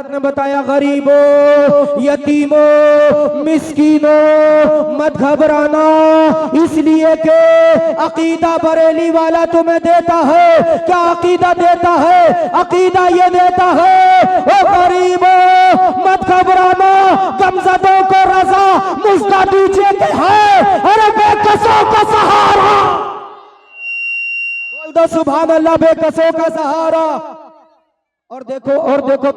ने बताया गरीबों, यतीमों, मिस्कीनों मत घबराना, इसलिए कि अकीदा बरेली वाला तुम्हें देता है। क्या अकीदा देता है? अकीदा ये देता है, ओ गरीबों मत घबराना, गमज़दों को रज़ा मुझदा दीजिए के है, अरे बेकसों का सहारा। बोल दो सुभान अल्लाह, बेकसों का सहारा। और देखो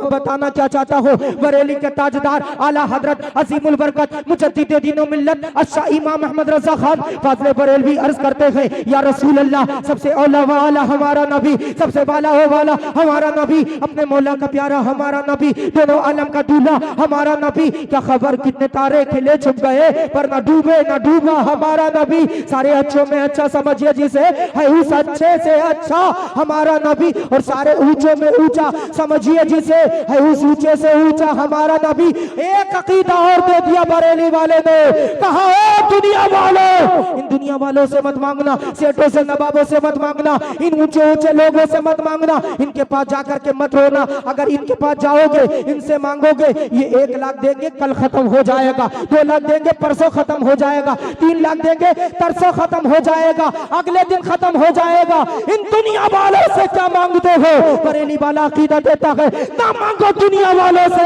मैं बताना क्या चाहता हूँ, बरेली के ताजदार आला हजरत अजीमुल बरकत मुजद्दिद दीनो मिल्लत अच्छा इमाम अहमद रजा खान फाज़िल बरेलवी अर्ज करते हैं, या रसूल अल्लाह, सबसे औला वाला हमारा नबी, सबसे वाला हो वाला हमारा नबी, अपने मौला का प्यारा हमारा नबी, दोनों आलम का दूल्हा हमारा नबी। क्या खबर कितने तारे खिले छुप गए, पर न डूबे न डूबा हमारा नबी। सारे अच्छों में अच्छा समझिए जिसे है उस अच्छे से अच्छा हमारा नबी, और सारे ऊंचों में ऊंचा समझिए जिसे है उस ऊंचे से ऊंचा हमारा नबी। एक अकीदा और दे दिया बरेली वाले ने, कहा ओ दुनिया वालों, इन दुनिया वालों से मत मांगना, सेठों से नवाबों से मत मांगना, इन ऊंचे ऊंचे लोगों से मत मांगना, इनके पास जाकर के मत रोना। अगर इनके पास जाओगे, इनसे मांगोगे, ये 1 लाख देंगे कल खत्म हो जाएगा, 2 लाख देंगे परसों खत्म हो जाएगा, 3 लाख देंगे तरसों खत्म हो जाएगा, अगले दिन खत्म हो जाएगा। इन दुनिया वालों से क्या मांगते हो? बरेली वाला अकीदा देता है, ना मांगो दुनिया वालों से।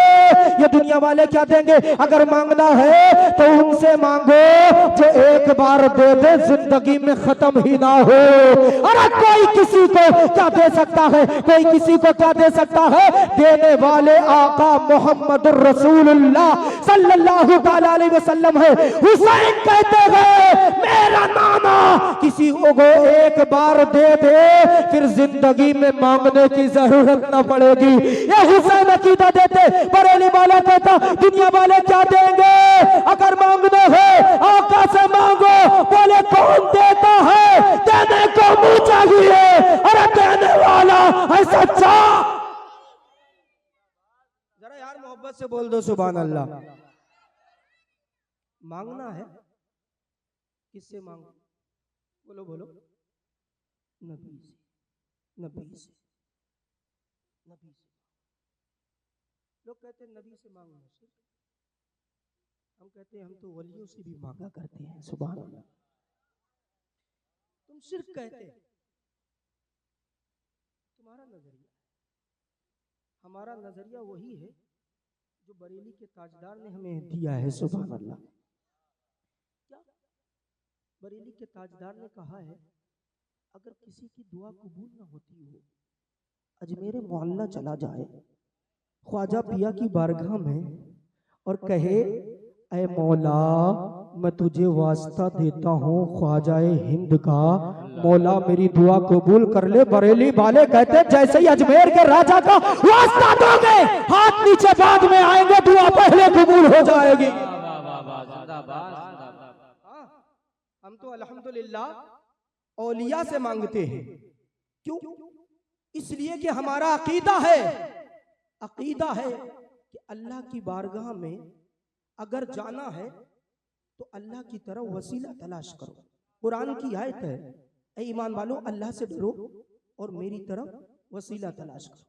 ये दुनिया वाले क्या देंगे? अगर मांगना है तो उनसे मांगो जो एक बार दे दे जिंदगी में खत्म ही ना हो। अरे कोई किसी को क्या दे सकता है? कोई किसी को क्या दे सकता है? देने वाले आका मोहम्मद रसूलुल्लाह सल्लल्लाहु अलैहि वसल्लम है। हुसैन कहते हैं मेरा नाना किसी को एक बार दे दे, फिर जिंदगी में मांगने की जरूरत न पड़ेगी। ये हुसैन अकीदा देते, बरेली वाला कहता दुनिया वाले क्या देंगे? अगर मांगने हो आका से मांगो। बोले कौन देता है? देने को मुंह चाहिए, अरे देने वाला है सच्चा। जरा यार मोहब्बत से बोल दो सुभान अल्लाह। मांगना है किससे मांगो? बोलो बोलो, नबी से, नबी से, नबी से। लोग कहते हैं नबी से मांगना सिर्फ, हम कहते हैं हम तो वलियों से भी मांगा करते हैं। सुभान अल्लाह। तुम सिर्फ कहते, तुम्हारा नजरिया, हमारा नजरिया वही है जो बरेली के ताजदार ने हमें दिया है। सुभान अल्लाह। क्या बरेली के ताजदार ने कहा है, अगर किसी की दुआ कबूल ना होती हो, अजमेर मोहल्ला चला जाए ख्वाजा पिया की बारगाह में और कहे ऐ मौला मैं तुझे वास्ता देता हूँ ख्वाजाए हिंद का, मौला मेरी दुआ कबूल कर ले। बरेली वाले कहते जैसे ही अजमेर के राजा का वास्ता दोगे, हाथ नीचे बाद में आएंगे, दुआ पहले कबूल हो जाएगी। हम तो अल्हम्दुलिल्लाह औलिया से मांगते हैं। क्यों? इसलिए कि हमारा अकीदा है कि अल्लाह की बारगाह में अगर जाना है तो अल्लाह की तरफ वसीला तलाश करो। कुरान की आयत है, ऐ ईमान वालों अल्लाह से डरो और मेरी तरफ वसीला तलाश करो।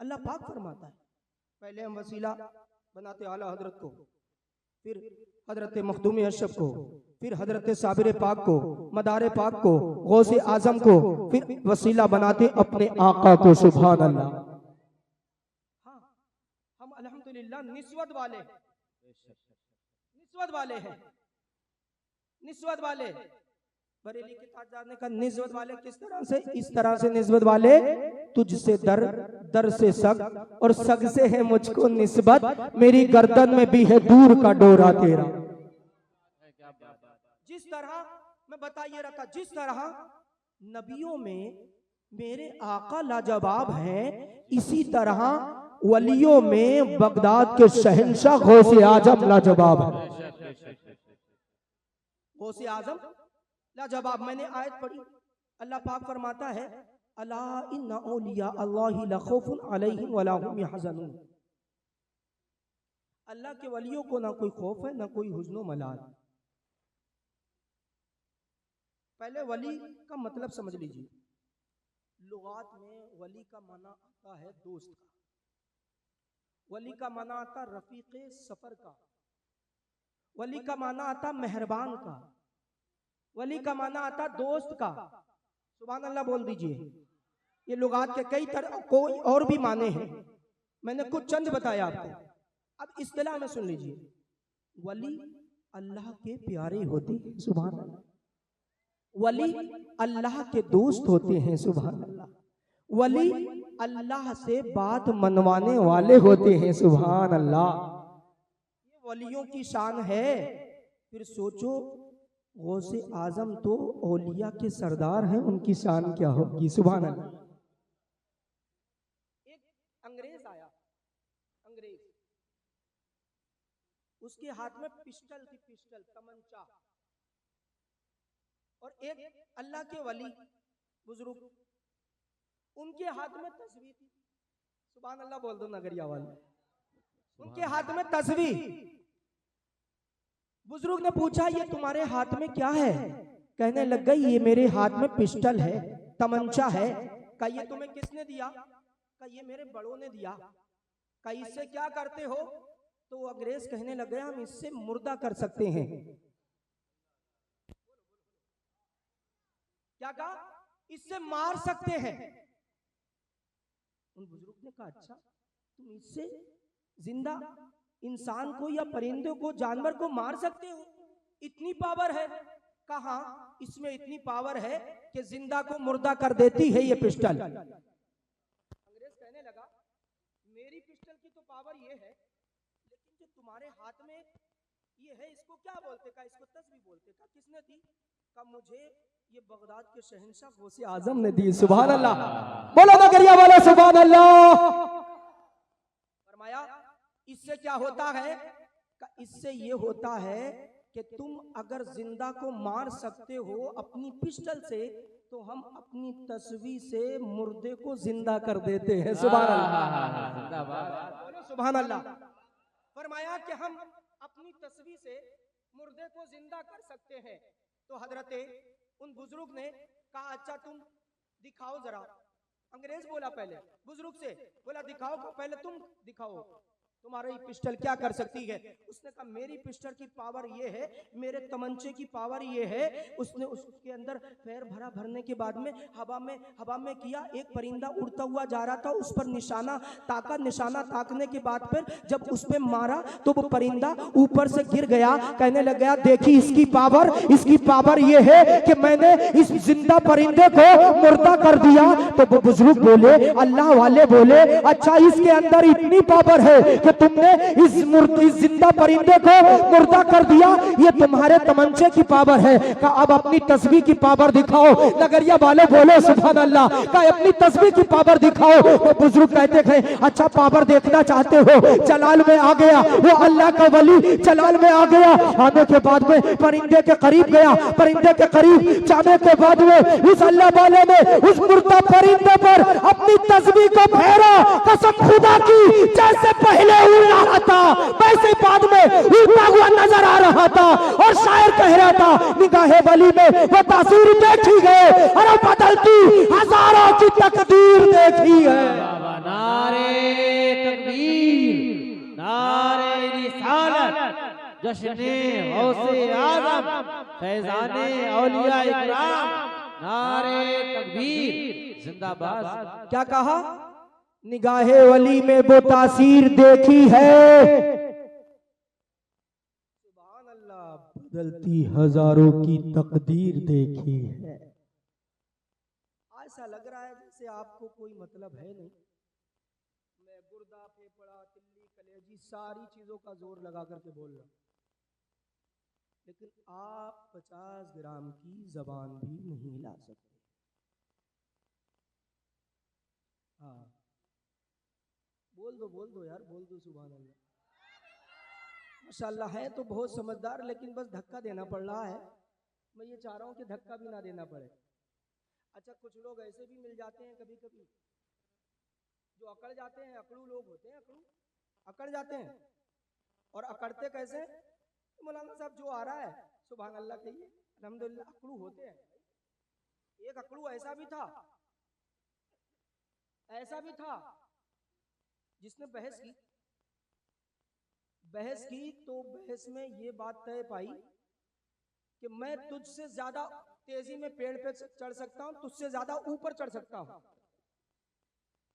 अल्लाह पाक फरमाता है, पहले हम वसीला बनाते आला हजरत को, फिर हजरत मखदूम अशरफ को, फिर हजरत साबिर पाक को, मदार पाक को, गौसे आजम को, फिर वसीला बनाते अपने आका को। सुभान अल्लाह। हाँ, हम अल्हम्दुलिल्लाह निस्बत वाले हैं। बरेली के ताजदार ने कहा निस्बत वाले किस तरह से? इस तरह से निस्बत वाले तुझसे दर, दर से सग, और सग से है मुझको निस्बत, मेरी गर्दन में भी है दूर का डोरा तेरा। जिस तरह मैं बताइए रखा, जिस तरह नबियों में मेरे आका लाजवाब हैं, इसी तरह वलियों में बगदाद के शहंशाह गौसे आजम लाजवाब है। गौसे आजम लाजवाब। मैंने आयत पढ़ी, अल्लाह पाक फरमाता है अला इन्ना औलिया अल्लाहि ला खौफुन अलैहिम वला हुम यहज़नून। अल्लाह के वलियों को ना कोई खौफ है ना कोई हुज़्न मलाल। पहले वली का मतलब समझ लीजिए। लुगात में वली का माना आता है दोस्त का। वली का माना आता रफीक सफर का, वली का माना आता मेहरबान का, वली का माना आता दोस्त का। सुभान अल्लाह बोल दीजिए। ये लुगात के कई तरह कोई और भी माने हैं, मैंने कुछ चंद बताया आपको। अब इस्तिलाह में सुन लीजिए। वली अल्लाह के प्यारे होते हैं, सुभान अल्लाह। वली अल्लाह के दोस्त होते हैं, सुभान अल्लाह। वली अल्लाह से बात मनवाने वाले होते हैं, सुभान अल्लाह। ये वलियों की शान है। फिर सोचो, गौसे आजम तो औलिया के सरदार हैं, उनकी शान क्या होगी, सुभान अल्लाह। एक अंग्रेज आया, अंग्रेज, उसके हाथ में पिस्टल थी, पिस्टल, तमंचा। और एक अल्लाह के वली बुजुर्ग, उनके हाथ में तस्वीर थी। सुभान अल्लाह बोल दो नगरिया वाले। उनके हाथ में तस्वीर। बुजुर्ग ने पूछा, ये तुम्हारे हाथ में क्या है? कहने लग गई, ये मेरे हाथ में पिस्टल है, तमंचा है। कहा, ये तुम्हें किसने दिया? कहा, ये मेरे बड़ों ने दिया। कहा, इससे क्या करते हो? तो अंग्रेज कहने लग गया, हम इससे मुर्दा कर सकते हैं। क्या कहा? इससे मार सकते हैं। उन बुजुर्ग ने कहा, अच्छा, तुम इससे जिंदा इंसान को या परिंदे को, जानवर को मार सकते हो? इतनी पावर है? कहा, इसमें इतनी पावर है कि जिंदा को मुर्दा कर देती है ये पिस्टल। अंग्रेज कहने लगा, मेरी पिस्टल की तो पावर ये है, लेकिन जो तुम्हारे हाथ में ये है, इसको क्या बोलते? का इसको तस्वीर बोलते। का किसने दी? का मुझे ये बगदाद के शहंशाह गौसे आजम ने दी। सुभान अल्लाह, बोलो ना गरिया वाले, सुभान अल्लाह। फरमाया, इससे क्या होता है? इससे ये होता है कि तुम अगर जिंदा को मार सकते हो अपनी पिस्टल से, तो हम अपनी तस्वीर से मुर्दे को जिंदा कर देते हैं। सुभान अल्लाह, बोलो सुभान अल्लाह। फरमाया कि हम अपनी तस्वीर से मुर्दे को जिंदा कर सकते हैं। तो हजरते उन बुजुर्ग ने कहा, अच्छा तुम दिखाओ जरा। अंग्रेज बोला पहले बुजुर्ग से, बोला दिखाओ, को पहले तुम दिखाओ तुम्हारी पिस्टल क्या कर सकती है। उसने कहा, मेरी पिस्टल की पावर ये है, मेरे तमंचे की पावर ये है। उसने उसके अंदर पैर भरा, भरने के बाद में हवा में किया, एक परिंदा उड़ता हुआ जा रहा था, उस पर निशाना ताका। निशाना ताकने के बाद फिर जब उस पे मारा तो वो परिंदा ऊपर से गिर गया। कहने लग गया, देखी इसकी पावर, इसकी पावर ये है कि मैंने इस जिंदा परिंदे को मुर्दा कर दिया। तो वो बुजुर्ग बोले, अल्लाह वाले बोले, अच्छा इसके अंदर इतनी पावर है कि तुमने इस जिंदा परिंदे को मुर्दा कर दिया, ये तुम्हारे तमंचे की पावर है। का अब अपनी तस्बीह की पावर दिखाओ। नगरिया वाले बोले सुभान अल्लाह। का अपनी तस्बीह की पावर दिखाओ। वो बुजुर्ग कहते हैं, अच्छा पावर देखना चाहते हो? जलाल में आ गया, वो अल्लाह का वली जलाल में आ गया। आने के बाद में परिंदे के करीब गया। परिंदे के करीब जाने के बाद में उस अल्लाह वाले ने उस मुर्दा परिंदे पर अपनी तस्बीह को फेरा। कसम खुदा की, जैसे पहले उड़ रहा था वैसे बाद में उड़ता हुआ नजर आ रहा था। और शायर कह रहा था, निगाहे वली में वो तासीर देखी गए और बदलती हजारों की तकदीर देखी है। नारे तकबीर, नारे रिसालत, जश्ने गौसे आज़म, फैज़ाने औलिया इकराम, नारे तकबीर जिंदाबाद। क्या कहा? निगाहे वली में वो तासीर देखी है, सुभान अल्लाह, बदलती हजारों की तकदीर देखी है। ऐसा लग रहा है जैसे आपको कोई मतलब है नहीं। मैं गुर्दा, फेफड़ा, तिल्ली, कलेजी सारी चीजों का जोर लगा करके बोल रहा हूं, लेकिन आप 50 ग्राम की जबान भी नहीं हिला सकते। हाँ, बोल दो यार, बोल दो सुभान अल्लाह। माशाल्लाह है तो बहुत समझदार, लेकिन बस धक्का देना पड़ रहा है। मैं ये चाह रहा हूँ कि धक्का भी ना देना पड़े। अच्छा, कुछ लोग ऐसे भी मिल जाते हैं कभी कभी जो अकड़ जाते हैं, अकड़ू लोग होते हैं, अकड़ू अकड़ जाते हैं। और अकड़ते कैसे? मौलाना साहब जो आ रहा है सुभान अल्लाह कहिए, अल्हम्दुलिल्लाह। अकड़ू होते हैं। एक अकड़ू ऐसा भी था जिसने बहस की, बहस की तो बहस में ये बात तय पाई कि मैं तुझसे ज्यादा तेजी में पेड़ पे चढ़ सकता हूं, तुझसे ज्यादा ऊपर चढ़ सकता हूं।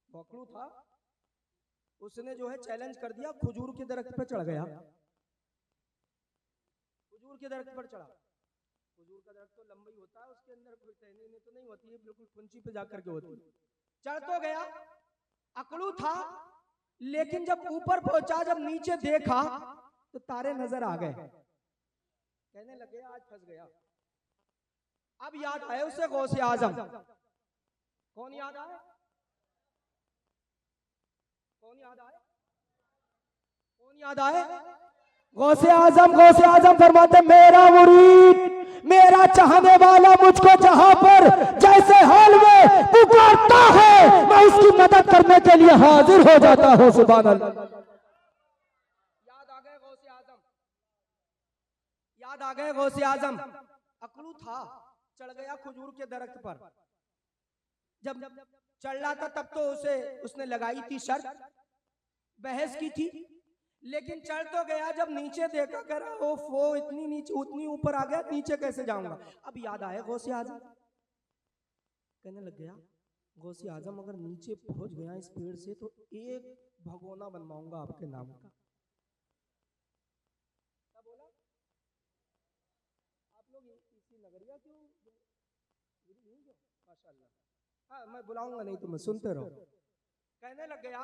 बकलू था, उसने जो है चैलेंज कर दिया, खजूर के दरख्त पे चढ़ गया। खजूर के दरख्त पर चढ़ा। खजूर का दरख्त तो लंबा ही होता है, उसके अंदर कोई टहनी नहीं तो नहीं होती है, बिल्कुल कुंची पे जाकर के होती है। चढ़ तो गया, अकड़ू था, लेकिन जब ऊपर पहुंचा, जब नीचे देखा तो तारे नजर आ गए। कहने लगे आज फंस गया। अब याद आए उसे गौसे आजम। कौन याद आए? कौन याद आए? कौन याद आए? गौसे आजम फरमाते मेरा मुरीद, मेरा चाहने वाला मुझको जहां पर जैसे हाल में पुकारता है, मैं उसकी मदद करने के लिए हाजिर हो जाता हूं। सुभान अल्लाह। याद आ गए गौसे आजम, याद आ गए गौसे आजम। अकड़ू था, चढ़ गया खजूर के दरख्त पर। जब चढ़ रहा था तब तो उसने लगाई थी शर्त, बहस की थी, लेकिन चढ़ तो गया। जब नीचे देखा, कर वो इतनी नीचे उतनी ऊपर आ गया, नीचे कैसे जाऊंगा? अब याद आया गौसे आजम। कहने लग गया गौसे आजम अगर नीचे पहुंच गया इस पेड़ से तो एक भगोना बनवाऊंगा आपके नाम का। क्या बोला? आप लोग इसी नगरिया क्यों? माशाल्लाह। हाँ, मैं बुलाऊंगा नहीं, तुम्हें सुनते रहो। कहने लग गया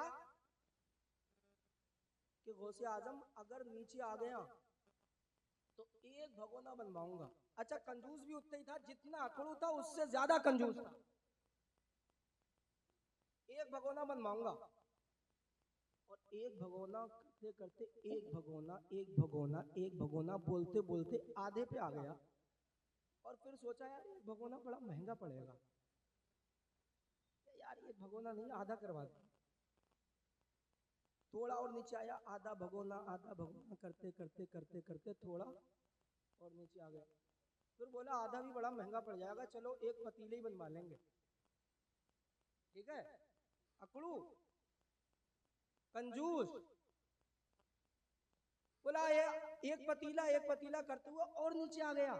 कि गौसे आजम अगर नीचे आ गया तो एक भगोना बनवाऊंगा। अच्छा, कंजूस भी उतना ही था, जितना अकड़ू था उससे ज्यादा कंजूस था। एक भगोना बनवाऊंगा, और एक भगोना करते करते एक भगोना बोलते बोलते आधे पे आ गया। और फिर सोचा यार एक भगोना बड़ा महंगा पड़ेगा, यार एक भगोना नहीं आधा करवा दे। थोड़ा और नीचे आया, आधा भगोना करते करते करते करते थोड़ा और नीचे आ गया। फिर बोला आधा भी बड़ा महंगा पड़ जाएगा, चलो एक पतीले ही बनवा लेंगे। ठीक है, अकड़ू कंजूस बोला ये एक पतीला करते हुए और नीचे आ गया।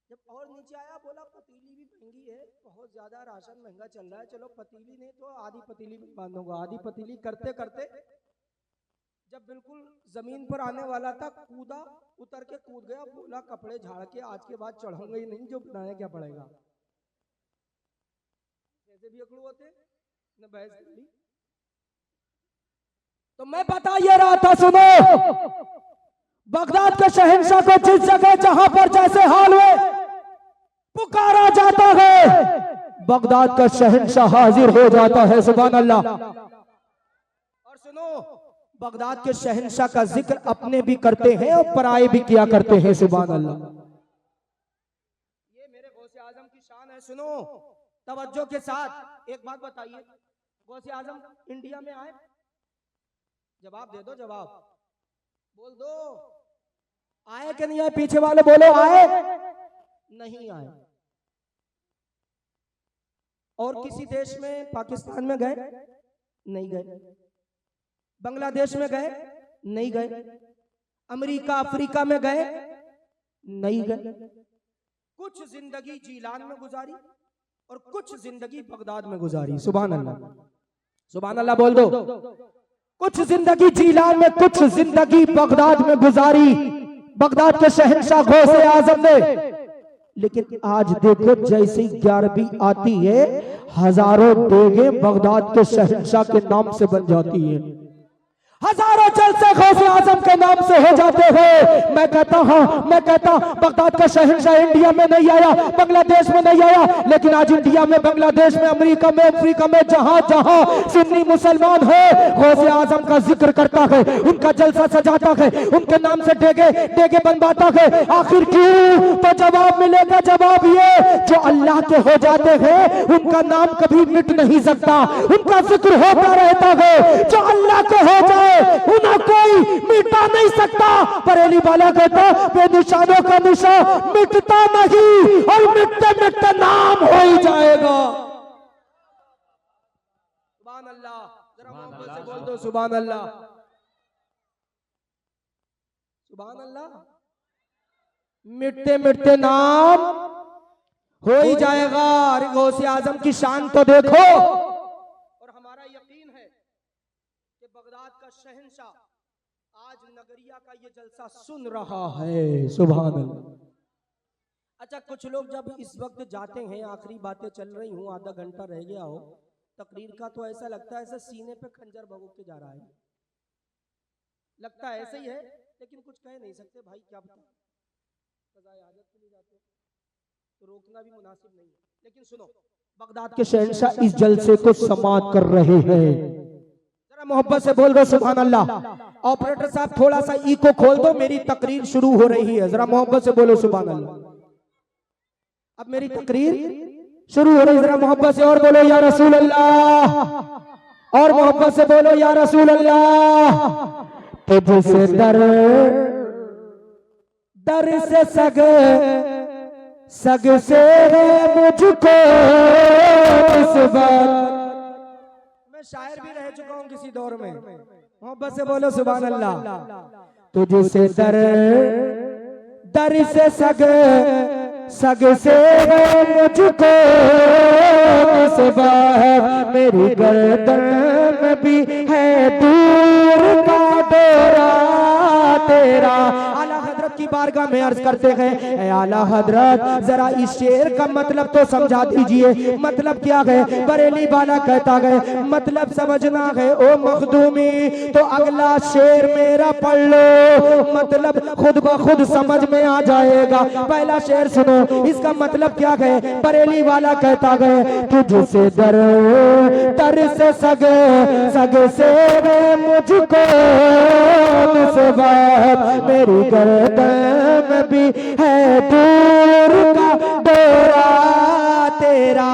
जब और नीचे आया, बोला पतीली भी महंगी है, बहुत ज्यादा राशन महंगा चल रहा है, चलो पतीली नहीं तो आधी पतीली भी बांधूंगा। आधी पतीली करते करते जब बिल्कुल जमीन पर आने वाला था, कूदा, उतर के कूद गया। बोला कपड़े झाड़ के आज के बाद चढ़ाऊंगा ही नहीं, जो बनाया क्या पड़ेगा। जैसे भी अकड़ू होते ने बहस कर ली। तो मैं बता ये रहा था, सुनो, बगदाद के शहंशाह को जिस जगह जहां पर जैसे हाल हुए पुकारा जाता है, बगदाद का शहंशाह हाजिर हो जाता है। सुभान अल्लाह। और सुनो, बगदाद के शहंशाह का जिक्र अपने भी करते हैं और पराए भी किया करते हैं। सुभान अल्लाह। ये मेरे गौसे आजम की शान है। सुनो तवज्जो के साथ, एक बात बताइए, गौसे आजम इंडिया में आए? जवाब दे दो, जवाब बोल दो, आए कि नहीं आए? पीछे वाले बोलो आए। नहीं आए। और किसी देश में, पाकिस्तान में गए? नहीं गए। बांग्लादेश में गए? नहीं गए। अमेरिका अफ्रीका में गए? नहीं गए। कुछ जिंदगी जीलान में गुजारी और कुछ जिंदगी बगदाद में गुजारी। सुभान अल्लाह, सुभान अल्लाह बोल दो। कुछ जिंदगी जीलान में, कुछ जिंदगी बगदाद में गुजारी, बगदाद के शहंशाह गौसे आजम ने। लेकिन आज देखो, जैसी 11वीं आती है, हजारों देगें बगदाद के शहंशाह के नाम से बन जाती है, हजारों जलसे गौसे आजम के नाम से हो जाते हैं। मैं कहता बगदाद का शहंशाह इंडिया में नहीं आया, बांग्लादेश में नहीं आया, लेकिन आज इंडिया में, बांग्लादेश में, अमेरिका में, अफ्रीका में, जहां जहां सुन्नी मुसलमान है, गौसे आजम का जिक्र करता है, उनका जलसा सजाता है, उनके नाम से डेगे बनवाता है। आखिर क्यों? तो जवाब मिलेगा, जवाब ये, जो अल्लाह के हो जाते हैं उनका नाम कभी मिट नहीं सकता, उनका जिक्र होता रहता है। जो अल्लाह के हो जाए उन्हें कोई मिटा नहीं सकता। बरेली वाला कहता बेनिशानों का निशान मिटता नहीं, और मिटते मिटते नाम हो ही जाएगा। सुभान अल्लाह, जरा मोहब्बत से बोल दो सुभान अल्लाह। सुभान अल्लाह। मिटते मिटते नाम हो ही जाएगा। अरे गौसे आजम की शान तो देखो। और हमारा यकीन है कि बगदाद का शहंशाह आज नगरिया का ये जलसा सुन रहा है। सुभान अल्लाह। अच्छा, कुछ लोग जब इस वक्त जाते हैं, आखिरी बातें चल रही हूँ, आधा घंटा रह गया हो तकरीर का, तो ऐसा लगता है ऐसा सीने पे खंजर भगो के जा रहा है। लगता है ऐसे ही है, लेकिन कुछ कह नहीं सकते भाई, क्या बता, सजाए हाजत के लिए जाते तो रोकना भी मुनासिब नहीं है। लेकिन सुनो, बगदाद के शहंशाह इस जलसे को समाप्त कर रहे हैं। जरा मोहब्बत से बोल दो सुभान अल्लाह। ऑपरेटर साहब थोड़ा सा इको खोल दो, मेरी तकरीर शुरू हो रही है। जरा मोहब्बत से बोलो सुभान अल्लाह। अब मेरी तकरीर शुरू हो रही है, जरा मोहब्बत से और बोलो या रसूल अल्लाह। और मोहब्बत से बोलो या रसूल अल्लाह। तुझसे दर दर से सग सग से मुझको इस बार। मैं शायर भी रह चुका हूँ किसी दौर में। मोहब्बत से बोलो सुभान अल्लाह। तुझसे दर दर से सग सग से मुझको इस बार। मेरी गर्दन में भी है दूर का डोरा तेरा। आला हजरत की बारगाह में अर्ज करते हैं, ऐ आला हजरत जरा इस शेर का मतलब तो समझा दीजिए। मतलब क्या है? बरेली वाला कहता है मतलब समझना है ओ मखदूमी तो अगला शेर मेरा पढ़ लो, मतलब खुद ब खुद समझ में आ जाएगा। पहला शेर सुनो, इसका मतलब क्या है? बरेली वाला कहता है तुझसे दर दर से सग सग से मुझको मेरी गर्दन में भी है दूर का डोरा तेरा।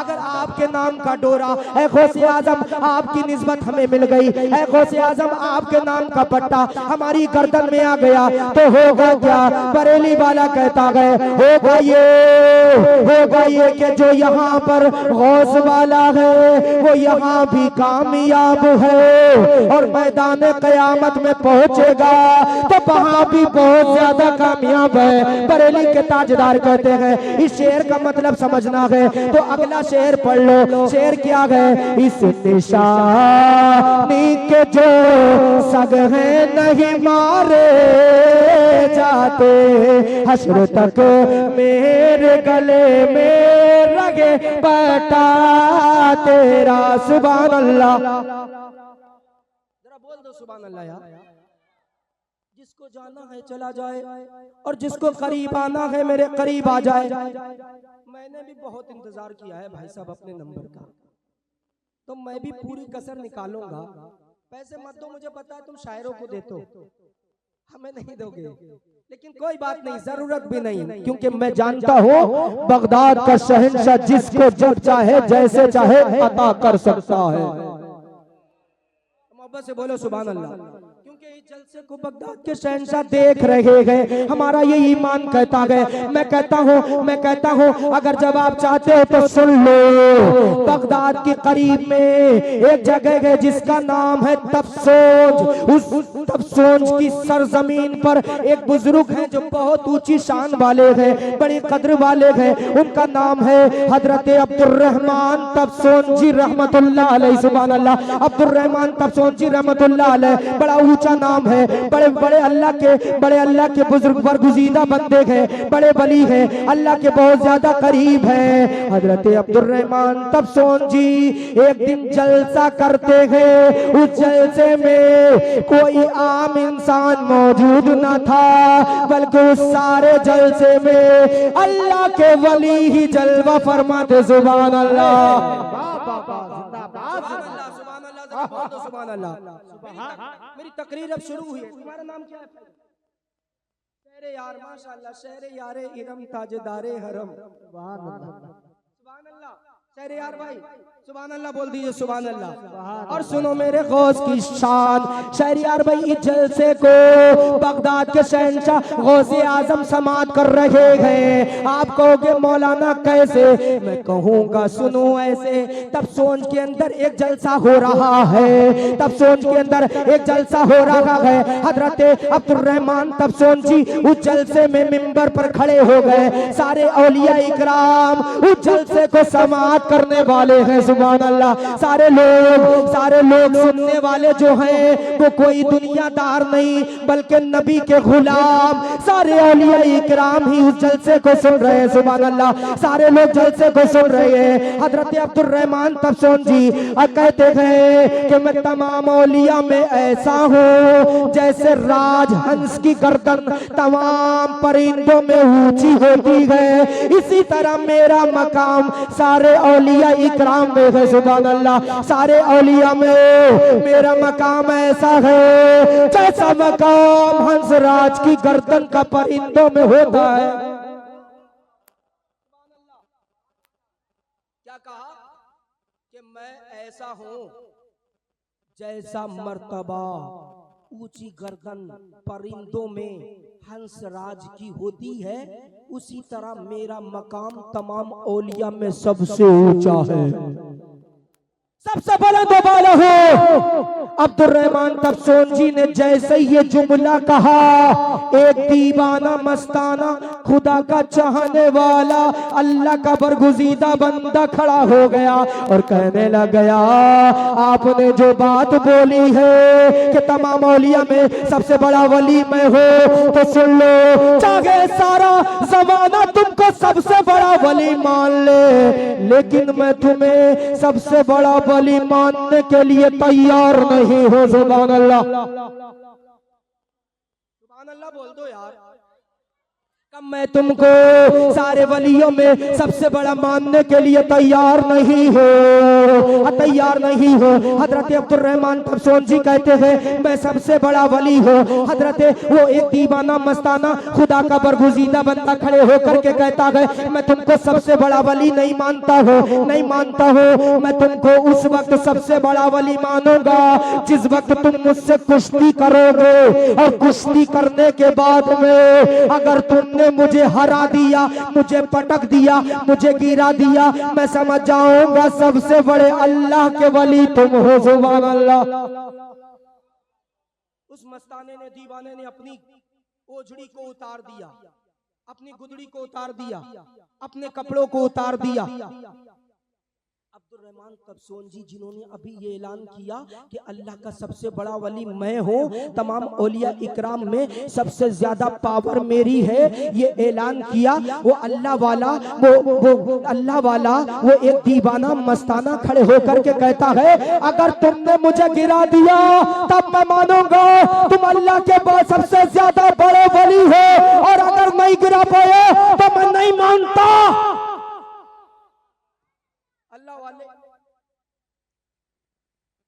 अगर आपके नाम का डोरा है गौसे आजम, आपकी निस्बत हमें मिल गई है गौसे आजम, आपके नाम का पट्टा हमारी गर्दन में आ गया तो होगा क्या? बरेली वाला कहता है होगा ये कि जो यहाँ पर गौस वाला है वो यहाँ भी कामयाब है और मैदान कयामत में पहुंचेगा तो वहाँ भी बहुत ज्यादा कामयाब है। बरेली के ताजदार कहते हैं इस शेर का मतलब समझना है तो अगला शेर पढ़ लो। शेर क्या है? इस निशानी के जो सग हैं नहीं मारे जाते, हश्र तक मेरे गले में लगे बटा तेरा। सुभान अल्लाह। जरा बोल दो सुभान अल्लाह यार। जिसको जाना है चला जाए और जिसको करीब आना है मेरे करीब आ जाए। मैंने भी बहुत इंतजार किया है भाई साहब अपने नंबर का, तो मैं भी पूरी कसर निकालूंगा। पैसे मत दो, मुझे पता है तुम शायरों को देते हो, हमें नहीं दोगे, लेकिन कोई बात नहीं, जरूरत भी नहीं, क्योंकि मैं जानता हूँ बगदाद का शहंशाह जिसको जब चाहे जैसे चाहे अता कर सकता है। मोहब्बत से बोलो सुभान अल्लाह। क्योंकि इस जलसे को बगदाद के शहंशाह देख रहे हैं, हमारा ये ईमान कहता है। मैं कहता हूँ अगर जब आप चाहते हो तो सुन लो। बगदाद के करीब में एक जगह है जिसका नाम है तफसोंज। उस तफसोंज की सरजमीन पर एक बुजुर्ग हैं जो बहुत ऊंची शान वाले हैं, बड़ी कद्र वाले हैं। उनका नाम है हजरत अब्दुर्रहमान तफसोंजी रहमतुल्लाह अलैह। सुभान अल्लाह। अब्दुर्रहमान तफसोंजी रहमतुल्लाह अलैह बड़ा ऊंचा नाम है। बड़े अल्लाह के बुजुर्ग बरगुजीदा बंदे हैं, बड़े वली हैं, अल्लाह के बहुत ज्यादा करीब हैं। हजरत अब्दुर्रहमान तफसोंजी एक दिन जलसा करते हैं। उस जलसे में कोई आम इंसान मौजूद न था, बल्कि उस सारे जलसे में अल्लाह के वली ही जलवा फरमाते। सुभान अल्लाह। सुभान अल्लाह। मेरी तकरीर अब शुरू हुई है। तुम्हारा नाम क्या है? शेरे यार, माशाअल्लाह, शेरे यारे इरम ताजदारे हरम। सुभान अल्लाह। शहरयार भाई सुभान अल्लाह बोल दीजिए, सुभान अल्लाह। और सुनो मेरे गौस की शान, शहरयार भाई इस जलसे को बगदाद के शहंशाह गौसे आजम समात कर रहे हैं। आप कहोगे मौलाना कैसे? मैं कहूँगा सुनो ऐसे। तब सोच के अंदर एक जलसा हो रहा है, तब सोच के अंदर एक जलसा हो रहा है। हजरत अब्दुल रहमान तब सोच जी उस जलसे में मिंबर पर खड़े हो गए। सारे औलिया इकराम उस जलसे को समात करने वाले हैं, सुभान अल्लाह। सारे लोग सुनने वाले जो हैं वो कोई दुनियादार नहीं बल्कि नबी के गुलाम, सारे औलिया इकराम ही उस जलसे को सुन रहे हैं, सुभान अल्लाह। सारे लोग जलसे को सुन रहे हैं। हजरत अब्दुल रहमान तफसून जी कहते हैं कि मैं तमाम औलिया में ऐसा हूँ जैसे राजहंस की गर्दन तमाम परिंदों में ऊंची होती है, इसी तरह मेरा मकाम सारे औलिया इकराम में है, सुभान अल्लाह। सारे औलिया में मेरा मकाम ऐसा है जैसा मकाम हंसराज की गर्दन का परिंदों में होता है। क्या कहा कि मैं ऐसा हूं जैसा मर्तबा ऊंची गर्दन परिंदों में हंसराज की होती है, उसी तरह मेरा मकाम तमाम औलिया में सबसे ऊंचा है, सबसे बड़ा दोबारा हो। अब्दुल रहमान तफसून जी ने जैसे ये जुमला कहा, एक दीवाना मस्ताना खुदा का चाहने वाला अल्लाह का बरगुजीदा बंदा खड़ा हो गया और कहने लग गया, आपने जो बात बोली है कि तमाम औलिया में सबसे बड़ा वली मैं हो, तो सुन लो, चाहे सारा जमाना तुमको सबसे बड़ा वली मान ले, लेकिन मैं तुम्हें सबसे बड़ा वली मानने के लिए तैयार नहीं हो, सुभान अल्लाह। सुभान अल्लाह बोल दो यार। कब मैं तुमको सारे वलियों में सबसे बड़ा मानने के लिए तैयार नहीं हो, तैयार नहीं हो। हजरत अब्दुल रहमान तफसून जी कहते हैं मैं सबसे बड़ा वली हो। हजरत वो एक दीवाना मस्ताना खुदा का बरगुजीदा बंदा खड़े होकर के कहता है मैं तुमको सबसे बड़ा वली नहीं मानता हो, नहीं मानता हो। मैं तुमको उस वक्त सबसे बड़ा वली मानूंगा जिस वक्त तुम मुझसे कुश्ती करोगे, और कुश्ती करने के बाद में अगर तुमने मुझे हरा दिया, मुझे पटक दिया, मुझे गिरा दिया, मैं समझ जाऊंगा सबसे बड़े अल्लाह के वली तुम हो, सुभान अल्लाह। उस मस्ताने ने, दीवाने ने अपनी ओझड़ी को उतार दिया, अपनी गुदड़ी को उतार दिया, अपने कपड़ों को उतार दिया। अब्दुल रहमान तफसून जी जिन्होंने अभी ये ऐलान किया कि अल्लाह का सबसे बड़ा वली मैं हूँ, तमाम औलिया इकराम में सबसे ज्यादा पावर मेरी है, ये ऐलान किया। वो अल्लाह वाला वो अल्लाह वाला वो एक दीवाना मस्ताना खड़े होकर के कहता है अगर तुमने मुझे गिरा दिया तब मैं मानूंगा तुम अल्लाह के बाद सबसे ज्यादा बड़े वली हो, और अगर नहीं गिरा पाए तो मैं नहीं मानता। अल्लाह वाले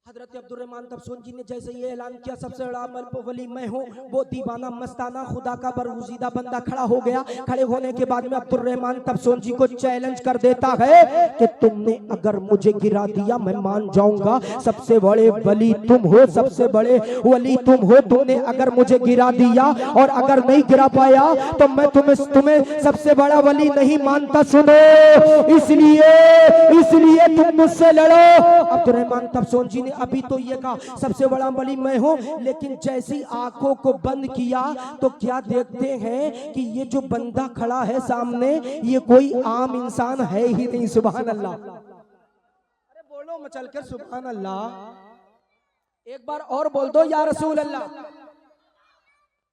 हजरत अब्दुल रहमान तफसून जी ने जैसे ये ऐलान किया सबसे बड़ा वली मैं हूँ, वो दीवाना मस्ताना खुदा का बरगुजीदा बंदा खड़ा हो गया। खड़े होने के बाद में अब्दुल रहमान तफसून जी को चैलेंज कर देता है कि तुमने अगर मुझे गिरा दिया मैं मान जाऊंगा सबसे बड़े वली तुम हो, सबसे बड़े वली तुम हो। तुमने अगर मुझे गिरा दिया और अगर नहीं गिरा पाया तो मैं तुम्हें सबसे बड़ा वली नहीं मानता। सुनो, इसलिए तुम मुझसे लड़ो। अब्दुल रहमान तफसून जी ने अभी तो ये कहा सबसे बड़ा वली मैं हूं, लेकिन जैसी आंखों को बंद किया तो क्या देखते हैं कि ये जो बंदा खड़ा है सामने ये कोई आम इंसान है ही नहीं, सुभान अल्लाह। अरे बोलो मचल कर सुभान अल्लाह। एक बार और बोल दो या रसूल अल्लाह।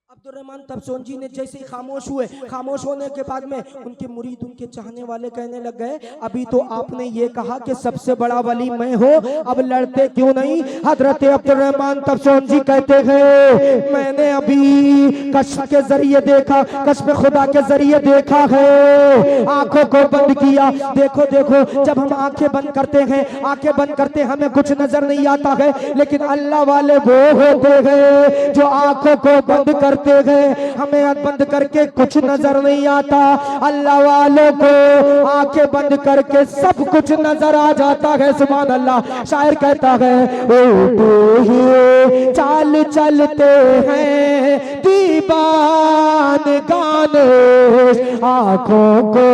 अब्दुल रहमान तफसून जी ने जैसे ही खामोश हुए, खामोश होने के बाद में उनके मुरीद, उनके चाहने वाले कहने लग गए अभी तो आपने ये कहा कि सबसे बड़ा वली मैं हो, अब लड़ते क्यों नहीं। हजरत अब्दुल रहमान तफसून जी कहते हैं मैंने अभी कश्फ के जरिए देखा, कश्फ खुदा के जरिए देखा है, आंखों को बंद किया। देखो देखो, जब हम आंखें बंद करते हैं, आंखें बंद करते हमें कुछ नजर नहीं आता है, लेकिन अल्लाह वाले वो होते हैं जो आंखों को बंद करते कहते गए हमें बंद करके कुछ नजर नहीं आता, अल्लाह वालों को आंखें बंद करके सब कुछ नजर आ जाता है। सुभान अल्लाह। शायर कहता है उल्टे ही चाल चलते हैं दीवान गाने, आंखों को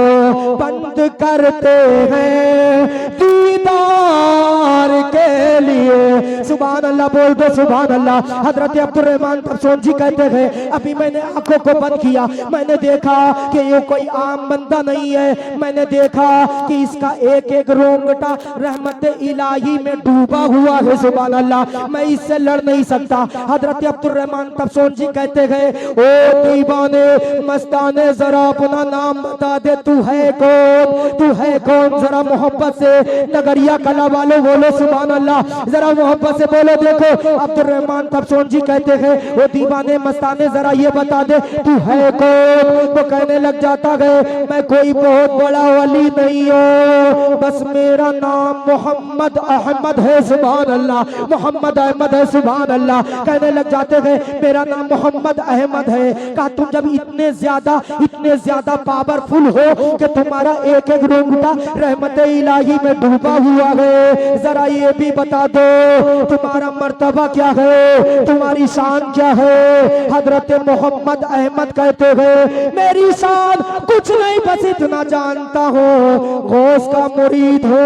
बंद करते हैं दीदार के लिए। सुभान अल्लाह बोल दो सुभान अल्लाह। हजरत अब्दुर्रहमान तफसून जी कहते हैं अभी मैंने आंखों को बंद किया, मैंने देखा कि ये कोई आम बंदा नहीं है, मैंने देखा कि इसका एक एक रोंगटा रहमत इलाही में डूबा हुआ है। सुभान अल्लाह। मैं इससे लड़ नहीं सकता। हजरत अब्दुर्रहमान तफसून जी कहते हैं ओ दीवाने मस्ताने जरा अपना नाम बता दे, तू है कौन, तू है कौन? जरा मोहब्बत से नगरिया कला वालों बोलो सुभान अल्लाह, जरा मोहब्बत से बोलो। देखो अब्दुर्रहमान तफसून जी कहते हैं वो दीवाने मस्ताने जरा ये बता दे तू है कौन? वो कहने लग जाता है मैं कोई बहुत बड़ा वली नहीं हूँ, बस मेरा नाम मोहम्मद अहमद है। सुभान अल्लाह। मोहम्मद अहमद है। सुभान अल्लाह। कहने लग जाते हैं मेरा नाम मोहम्मद अहमद है। कहा तुम जब इतने ज्यादा पावरफुल हो कि तुम्हारा एक एक रोंगटा रहमत इलाही में डूबा हुआ है, जरा ये भी बता दो तुम्हारा मर्तबा क्या है, तुम्हारी शान क्या है? हजरत मोहम्मद अहमद कहते हैं मेरी शान कुछ नहीं, बस इतना जानता हूँ गौस का मुरीद हो,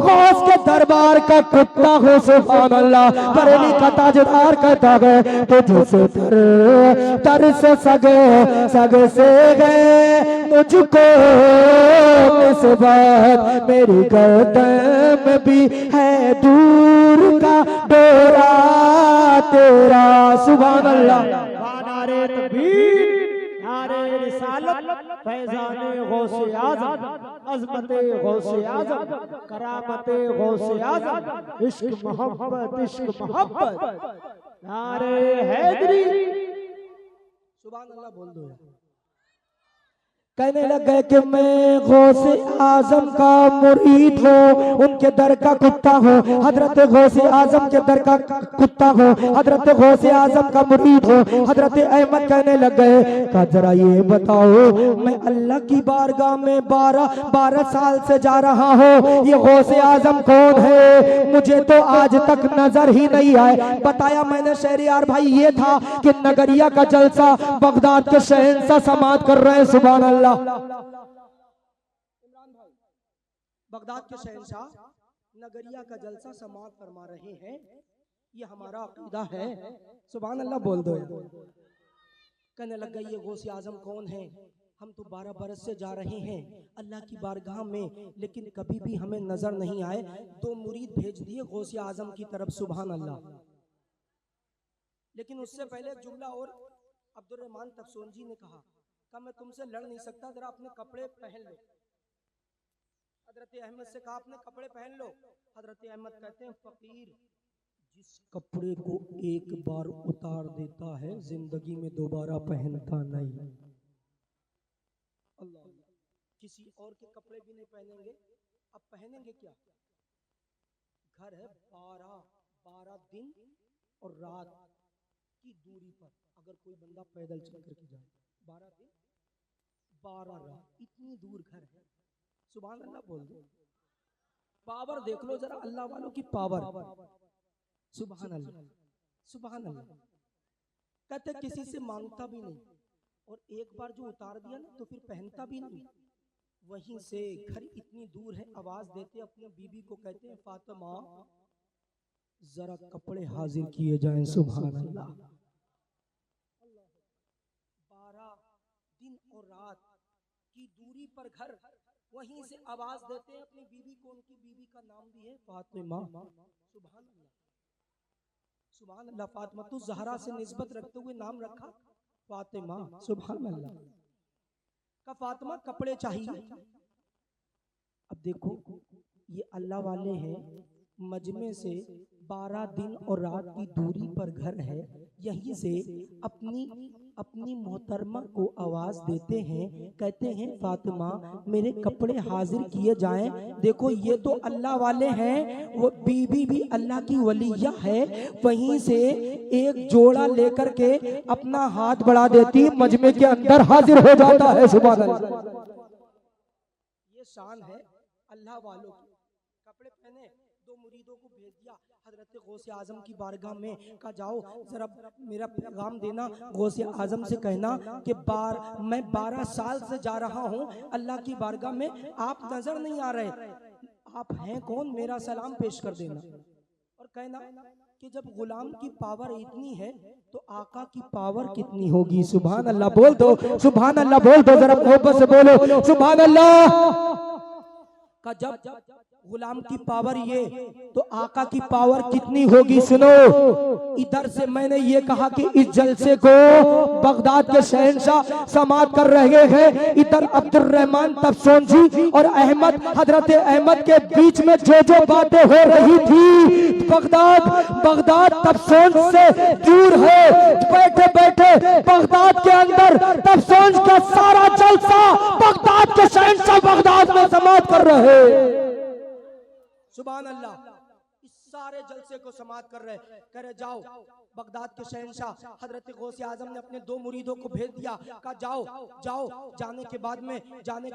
गौस के दरबार का कुत्ता हो। सुभान अल्लाह। बरेली का ताजदार कहता है तुझसे तर से सगे से गए मुझको निस्बत, मेरी गर्दन में भी है दूर का डोरा तेरा। सुभान अल्लाह। नारे तकबीर, नारे रिसालत, फैज़ाने गौसे आज़म, अज़मते गौसे आज़म, करामते गौसे आज़म, इश्क मोहब्बत, नारे हैदरी। सुभान अल्लाह बोल दो। कहने लग गए कि मैं गौसे आजम का मुरीद हूँ, उनके दर का कुत्ता हूँ। हजरत गौसे आजम के दर का कुत्ता हूँ, हजरत गौसे आजम का मुरीद हूँ। हजरत अहमद कहने लग गए कहा जरा ये बताओ मैं अल्लाह की बारगाह में 12 साल से जा रहा हूँ, ये गौसे आजम कौन है? मुझे तो आज तक नजर ही नहीं आए। बताया मैंने शहरियार भाई ये था कि नगरिया का जलसा बगदाद के शहंशाह समाप्त कर रहे हैं। सुभान अल्लाह। इमरान भाई बगदाद के शहंशाह नगरिया का जलसा समाप्त फरमा रहे हैं, ये हमारा अकीदा है। सुभान अल्लाह बोल दो। कहने लग गई ये गौसे आजम कौन है? हम तो 12 बरस से जा रहे हैं अल्लाह की बारगाह में, लेकिन कभी भी हमें नजर नहीं आए। 2 मुरीद भेज दिए गौसे आजम की तरफ। सुभान अल्लाह। लेकिन उससे पहले एक जुमला और अब्दुर्रहमान तफसून जी ने कहा मैं तुमसे लड़ नहीं सकता, जरा अपने कपड़े पहन लो। हजरत अहमद से कहा अपने कपड़े पहन लो। हजरत अहमद कहते हैं फकीर जिस कपड़े को एक बार उतार देता है जिंदगी में दोबारा पहनता नहीं। अल्लाह। किसी और के कपड़े भी नहीं पहनेंगे, अब पहनेंगे क्या? घर है 12 दिन और रात की दूरी पर, अगर कोई बंदा पैदल चल करके जाए 12 दिन 12 रात, इतनी दूर घर है। सुभान अल्लाह बोल दो। पावर देख लो जरा अल्लाह वालों की पावर। सुभान अल्लाह। सुभान अल्लाह। कहते किसी से मांगता भी नहीं, और एक बार जो उतार दिया ना तो फिर पहनता भी नहीं। वहीं से घर इतनी दूर है, आवाज देते अपने बीबी को कहते हैं फातिमा जरा कपड़े हाजिर किए जाएं। सुभान अल्लाह। 12 दिन और रात की दूरी पर घर, वहीं से आवाज देते हैं अपनी बीबी को। उनकी बीबी का नाम भी है फातिमा। सुभान अल्लाह। सुभान अल्लाह। फातिमा तो ज़हरा से निस्बत रखते हुए नाम रखा फातिमा। सुभान अल्लाह। का फातिमा कपड़े चाहिए। अब देखो ये अल्लाह वाले हैं, मजमे से 12 दिन और रात की दूरी पर घर है, यहीं से अपनी मोहतरमा को आवाज देते हैं, कहते हैं फातिमा मेरे कपड़े हाजिर किए जाएं। देखो ये तो अल्लाह वाले हैं, वो बीबी भी अल्लाह की वलिया है। वहीं से एक जोड़ा लेकर के अपना हाथ बढ़ा देती, मजमे के अंदर हाजिर हो जाता है। सुभान अल्लाह, ये शान है अल्लाह वालों की। कपड़े पहने, दो मुरीदों को भेज दिया हजरत गौसे आजम की बारगाह में, कहा जाओ जरा मेरा पैगाम देना। गौसे आजम से कहना कि मैं 12 साल से जा रहा हूँ अल्लाह की बारगाह में, आप नजर नहीं आ रहे, आप हैं कौन, मेरा सलाम पेश कर देना। और कहना कि जब गुलाम की पावर इतनी है तो आका की पावर कितनी होगी। सुभान अल्लाह बोल दो, सुभान अल्लाह बोल दो, जरा मोहब्बत से बोलो सुभान अल्लाह। का जब गुलाम की पावर ये तो आका की पावर कितनी होगी। सुनो, इधर से मैंने ये कहा कि इस जलसे को बगदाद के शहंशाह समाप्त कर रहे हैं। इधर अब्दुल रहमान तफसोंजी और अहमद, हजरत अहमद के बीच में जो बातें हो रही थी, बगदाद तफसोंज से दूर है। बैठे बैठे बगदाद के अंदर तफसोंज का सारा जलसा बगदाद के शहंशाह बगदाद में समाप्त कर रहे हैं। सुभान अल्लाह, इस सारे जलसे को समाप्त कर रहे, कह रहे जाओ। बगदाद के शहंशाह हजरत गौसे आजम ने अपने 2 मुरीदों को भेज दिया, कहा जाओ जाओ। जाने के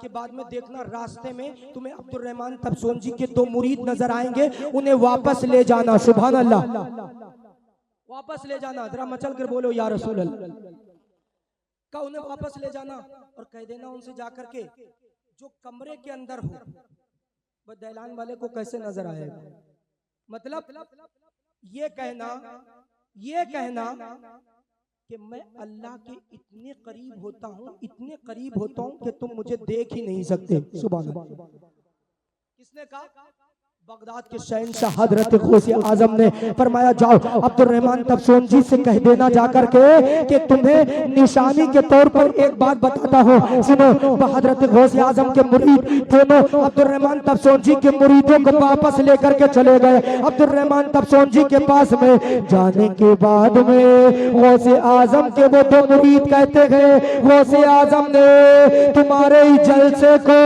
बाद में देखना रास्ते में तुम्हें अब्दुल रहमान तफसोंजी के 2 मुरीद नजर आएंगे, उन्हें वापस ले जाना। सुभान अल्लाह, वापस ले जाना। जरा मचल कर बोलो या रसूल अल्लाह। का उन्हें वापस ले जाना और कह देना उनसे जाकर के जो कमरे के अंदर हो वह दैलान वाले को कैसे नजर आएगा। मतलब ये कहना कि मैं अल्लाह के इतने करीब होता हूं कि तुम मुझे देख ही नहीं सकते। सुभान अल्लाह, किसने कहा? बगदाद के शहंशाह हजरत गौसे आजम ने फरमाया जाओ अब्दुल रहमान तफसोंजी से कह देना जाकर के कि तुम्हें निशानी के तौर पर एक बात बताता हूँ। सुनो, हजरत गौसे आजम के मुरीद दोनों अब्दुल रहमान तफसोंजी के मुरीदों को वापस लेकर के चले गए। अब्दुल रहमान तफसोंजी के पास में जाने के बाद में गौसे आजम के वो 2 मुरीद कहते गए, गौसे आजम ने तुम्हारे ही जलसे को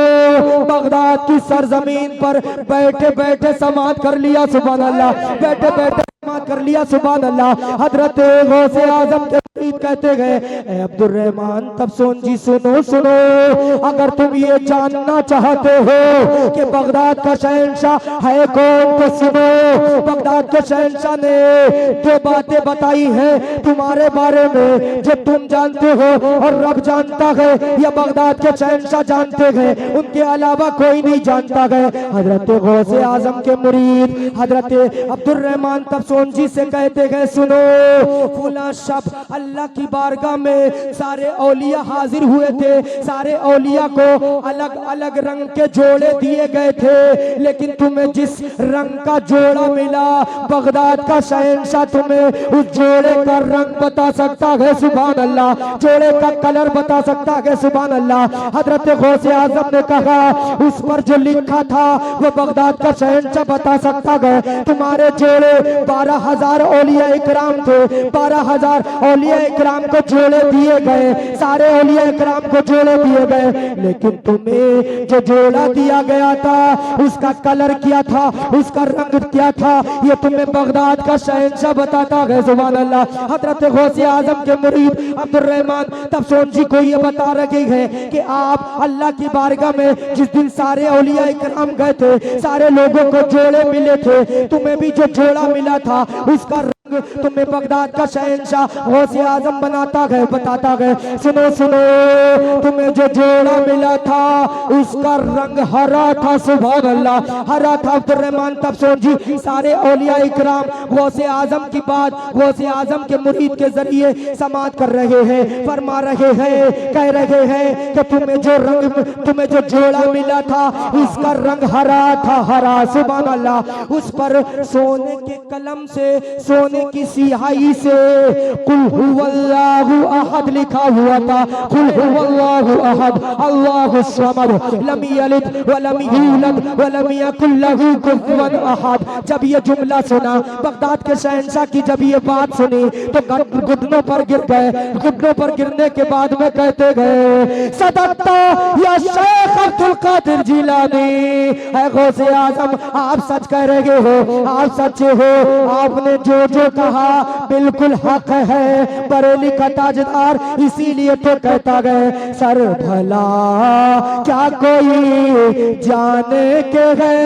बगदाद की सरजमीन पर बैठे बैठे समाप्त कर लिया। सुभान अल्लाह, बैठे बैठे समाप्त कर लिया। सुभान अल्लाह। हजरत गौसे आजम के कहते गए अब्दुल रहमान तफसोंजी सुनो, अगर तुम ये जानना चाहते हो कि बगदाद का शहंशाह है कौन तो सुनो। बगदाद के शहंशाह ने 2 बातें बताई हैं तुम्हारे बारे में जो तुम जानते हो और रब जानता है, या बगदाद के शहंशाह जानते हैं, उनके अलावा कोई नहीं जानता है। हजरत गौसे आजम के मुरीद हजरत अब्दुल रहमान तफसोंजी से कहते गए सुनो, फुला शब अल्लाह की बारगाह में सारे औलिया हाजिर हुए थे। सारे औलिया को अलग अलग रंग के जोड़े दिए गए थे, लेकिन तुम्हें जिस रंग का जोड़ा मिला बगदाद का शहंशाह तुम्हें उस जोड़े का रंग बता सकता है। सुभान अल्लाह, जोड़े का कलर बता सकता है। सुभान अल्लाह। हजरत गौसे आजम ने कहा उस पर जो लिखा था वो बगदाद का शहंशाह बता सकता है। तुम्हारे जोड़े 12,000 औलिया इकराम थे, 12,000 औलिया इकराम को जोड़े दिए गए, सारे औलिया इकराम को जोड़े दिए गए, लेकिन तुम्हें जो जोड़ा दिया गया था उसका कलर क्या था, उसका रंग क्या था, ये तुम्हें बगदाद का शहंशाह बताता है। सुभान अल्लाह। हजरत गौसे आजम के मुरीद अब्दुल रहमान तफसोंजी को ये बता रहे हैं कि आप अल्लाह की बारगाह में जिस दिन सारे औलिया इकराम गए थे, सारे लोगों को जोड़े मिले थे, तुम्हें भी जो जोड़ा मिला था उसका तुम्हें बगदाद का शहंशाह गौसे आजम बताता है। सुनो, तुम्हें जो जोड़ा मिला था उसका रंग हरा था। सुभान अल्लाह, हरा था। अब्दुल रहमान तफसोंजी सारे औलिया इकराम गौसे आजम की बात गौसे आजम के मुरीद के जरिए समाप्त कर रहे हैं, फरमा रहे हैं, कह रहे हैं कि तुम्हें जो जोड़ा मिला था उसका रंग हरा था, हरा। सुभान अल्लाह। उस पर सोने के कलम से, सोने सोने की सिहाई से कुल हुवल्लाहु अहद लिखा हुआ था। कुल हुवल्लाहु अहद अल्लाहु समद लम यलिद व लम यूलद व लम यकुल लहू कुफुवन अहद। जब ये जुमला सुना, बगदाद के शहंशाह की जब ये बात सुनी तो घुटनों पर गिर गए। घुटनों पर गिरने के बाद में कहते गए, सदक्ता या शेख अब्दुल कादिर जिलानी, है गौसे आजम, आप सच कह रहे हो, आप सच्चे हो, आपने जो जो कहा बिल्कुल हक है। बरेली का ताजदार इसीलिए तो कहता गए, सर भला क्या कोई जाने के है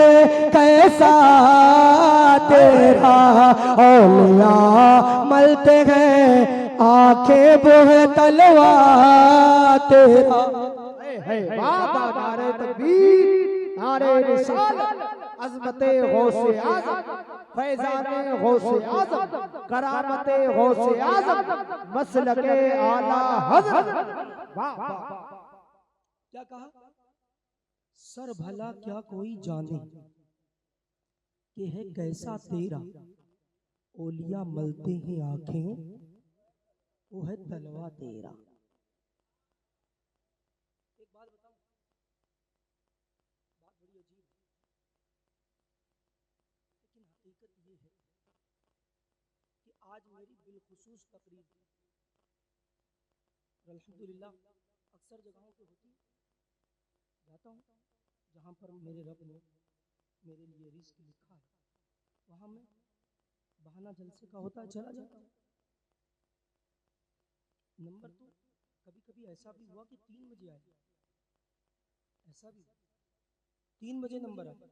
कैसा तेरा, औलिया मलते हैं आंखें बोहे तलवा तेरा। बाबा नारे तकबीर, नारे रिसालत, अज़मते गौसे आज़म, फैज़ाने गौसे आज़म, करामते गौसे आज़म, मसलके आला हज़रत। क्या कहा? सर भला क्या कोई जाने कि है कैसा तेरा, ओलिया मलते हैं आंखें वो है तलवा तेरा। एक बात बताऊं, बात बड़ी अजीब है, लेकिन हकीकत ये है कि आज मेरी बिलखुसूस तकरीर अल्हम्दुलिल्लाह अक्सर जगहों पे होती जाता हूँ जहाँ पर मेरे रब ने मेरे लिए रिस्क लिखा है, वहाँ मैं बहाना जलसे का होता है चला जाता हूँ। नंबर तो कभी कभी ऐसा भी हुआ कि 3 बजे आए, ऐसा भी 3 बजे नंबर आया,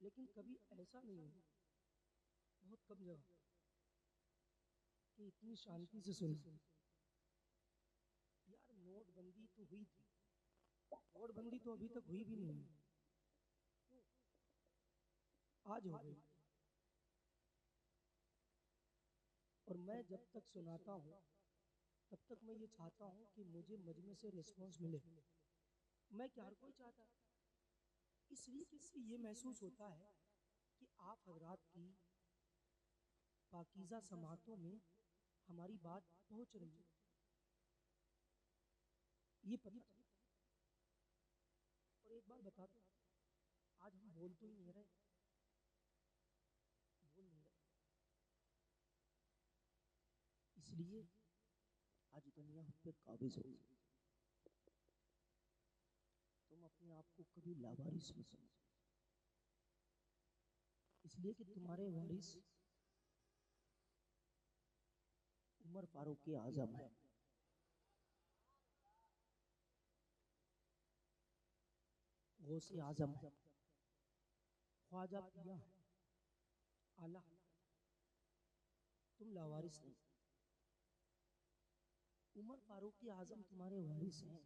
लेकिन कभी ऐसा नहीं हुआ, बहुत कम जगह कि इतनी शांति से सुना। यार नोटबंदी तो हुई थी, नोटबंदी तो अभी तक हुई भी नहीं, आज हो गई। और मैं जब तक सुनाता हूँ तब तक मैं ये चाहता हूँ कि मुझे मजमे से रिस्पॉन्स मिले। मैं क्या हर कोई चाहता है, इसलिए कि इससे ये महसूस होता है कि आप हजरात की पाकीज़ा समातों में हमारी बात पहुँच रही है, ये पता। और एक बार बता दो, आज हम बोल तो ही नहीं रहे, बोल नहीं रहे, इसलिए आज दुनिया हम पे काबिज हो गई। तुम अपने आप को कभी लावारिस मत समझो, इसलिए कि तुम्हारे वारिस उमर फारूक आजम है। गौसे आजम है, ख्वाजा पिया है, आला। तुम लावारिस नहीं, उमर फारूक आजम तुम्हारे वारिस हैं।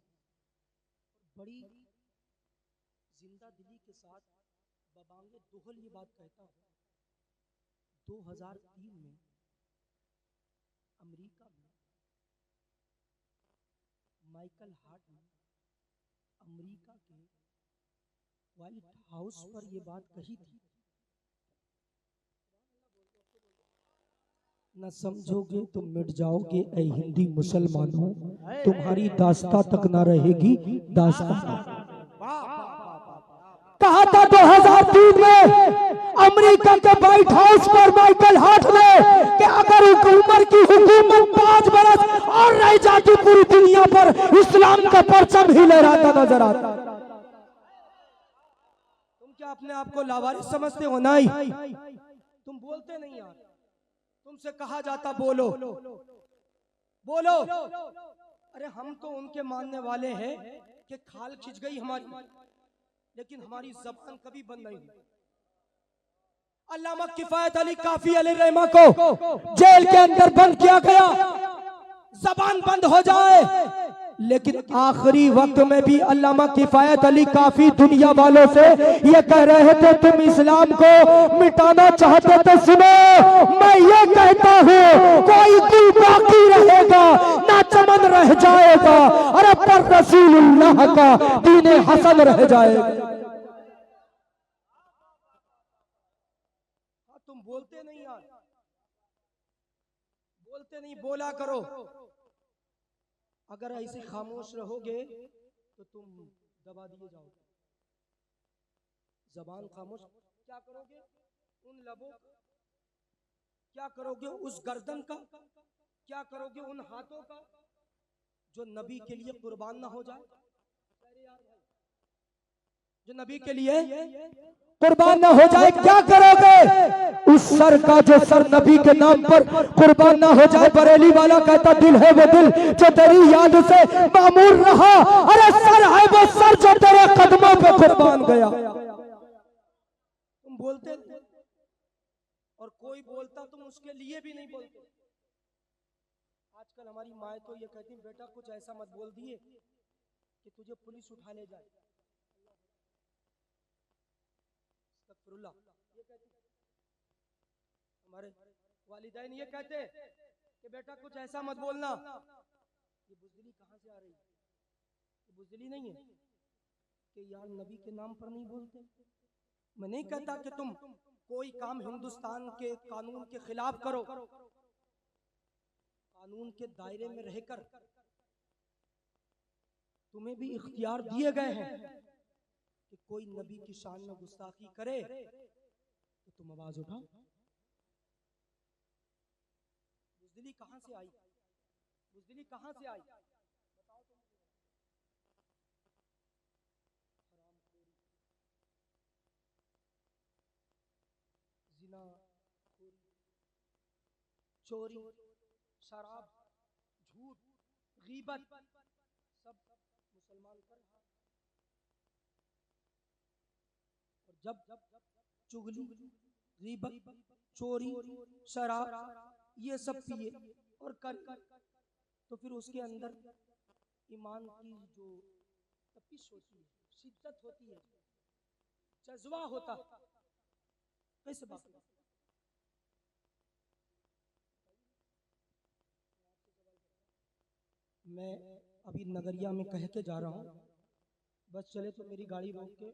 बड़ी जिंदा दिली के साथ बबांगे दोहल ये बात कहता हूँ, 2003 में अमेरिका में माइकल हार्ट ने अमेरिका के व्हाइट हाउस पर ये बात कही थी, न समझोगे तो मिट जाओगे ऐ हिंदी मुसलमानों, तुम्हारी दास्ता तक ना रहेगी दास्ता। कहा था 2003 में अमेरिका के व्हाइट हाउस पर माइकल हार्ट ने कि अगर उमर की हुकूमत 5 बरस और रह जाती पूरी दुनिया पर इस्लाम का परचम ही लहराता नजर आता। तुम क्या अपने आप को लावारिस समझते हो? नहीं, तुम बोलते नहीं यार, तुमसे कहा जाता बोलो बोलो। अरे हम तो उनके मानने वाले हैं कि खाल खिंच गई हमारी, लेकिन हमारी जबान कभी बंद नहीं हुई। अल्लामा किफायत अली काफी अली रहमा को जेल के अंदर बंद किया गया, जबान बंद हो जाए, लेकिन आखिरी वक्त में भी अल्लामा किफायत अली काफी दुनिया वालों से ये कह रहे थे तुम इस्लाम को मिटाना चाहते तो सुनो, मैं ये कहता हूँ कोई दिल बाकी रहेगा ना चमन रह जाएगा, अरे पर रसूलुल्लाह का दीन हसन रह जाएगा। तुम बोलते नहीं यार, बोलते नहीं, बोला करो। अगर ऐसे खामोश रहोगे तो तुम दबा दिए जाओगे। जबान खामोश, क्या करोगे उन लबों का, क्या करोगे उस गर्दन का, क्या करोगे उन हाथों का जो नबी के लिए कुर्बान ना हो जाए, जो नबी के लिए कुर्बान ना हो जाए। क्या करोगे उस सर का जो सर नबी के नाम पर कुर्बान ना हो जाए। बरेली वाला कहता दिल है वो दिल जो तेरी याद से मामूर रहा, अरे सर है वो सर जो तेरे कदमों पे कुर्बान गया। तुम बोलते और कोई बोलता तुम उसके लिए भी नहीं बोलते। आजकल हमारी माए तो ये कहती बेटा कुछ ऐसा मत बोल दिए कि तुझे पुलिस उठा ले जाए। अस्तगफिरुल्लाह, ये कहती हमारे वालिदैन ये कहते कि बेटा कुछ ऐसा मत बोलना। ये बुज़दिली कहाँ से आ रही है? ये बुज़दिली नहीं है कि यार नबी के नाम पर नहीं बोलते। मैं नहीं कहता कि तुम कोई काम हिंदुस्तान के कानून के खिलाफ करो, कानून के दायरे में रहकर तुम्हें भी इख्तियार दिए गए हैं कि कोई नबी की शान में गुस्ताखी करे तो तुम आवाज उठाओ। बुज़दिली कहां से आई? बुज़दिली कहां से आई? बताओ तुम। जिना, चोरी, शराब, झूठ, गीबत सब मुसलमान कर। और जब चुगली, गीबत, चोरी, शराब ये सब पिए और कर तो फिर उसके अंदर ईमान की जो तपिश होती है, शिद्दत होती है, जज्बा होता, कैसे बात? मैं अभी नगरिया में कह के जा रहा हूँ, बस चले तो मेरी गाड़ी रोक के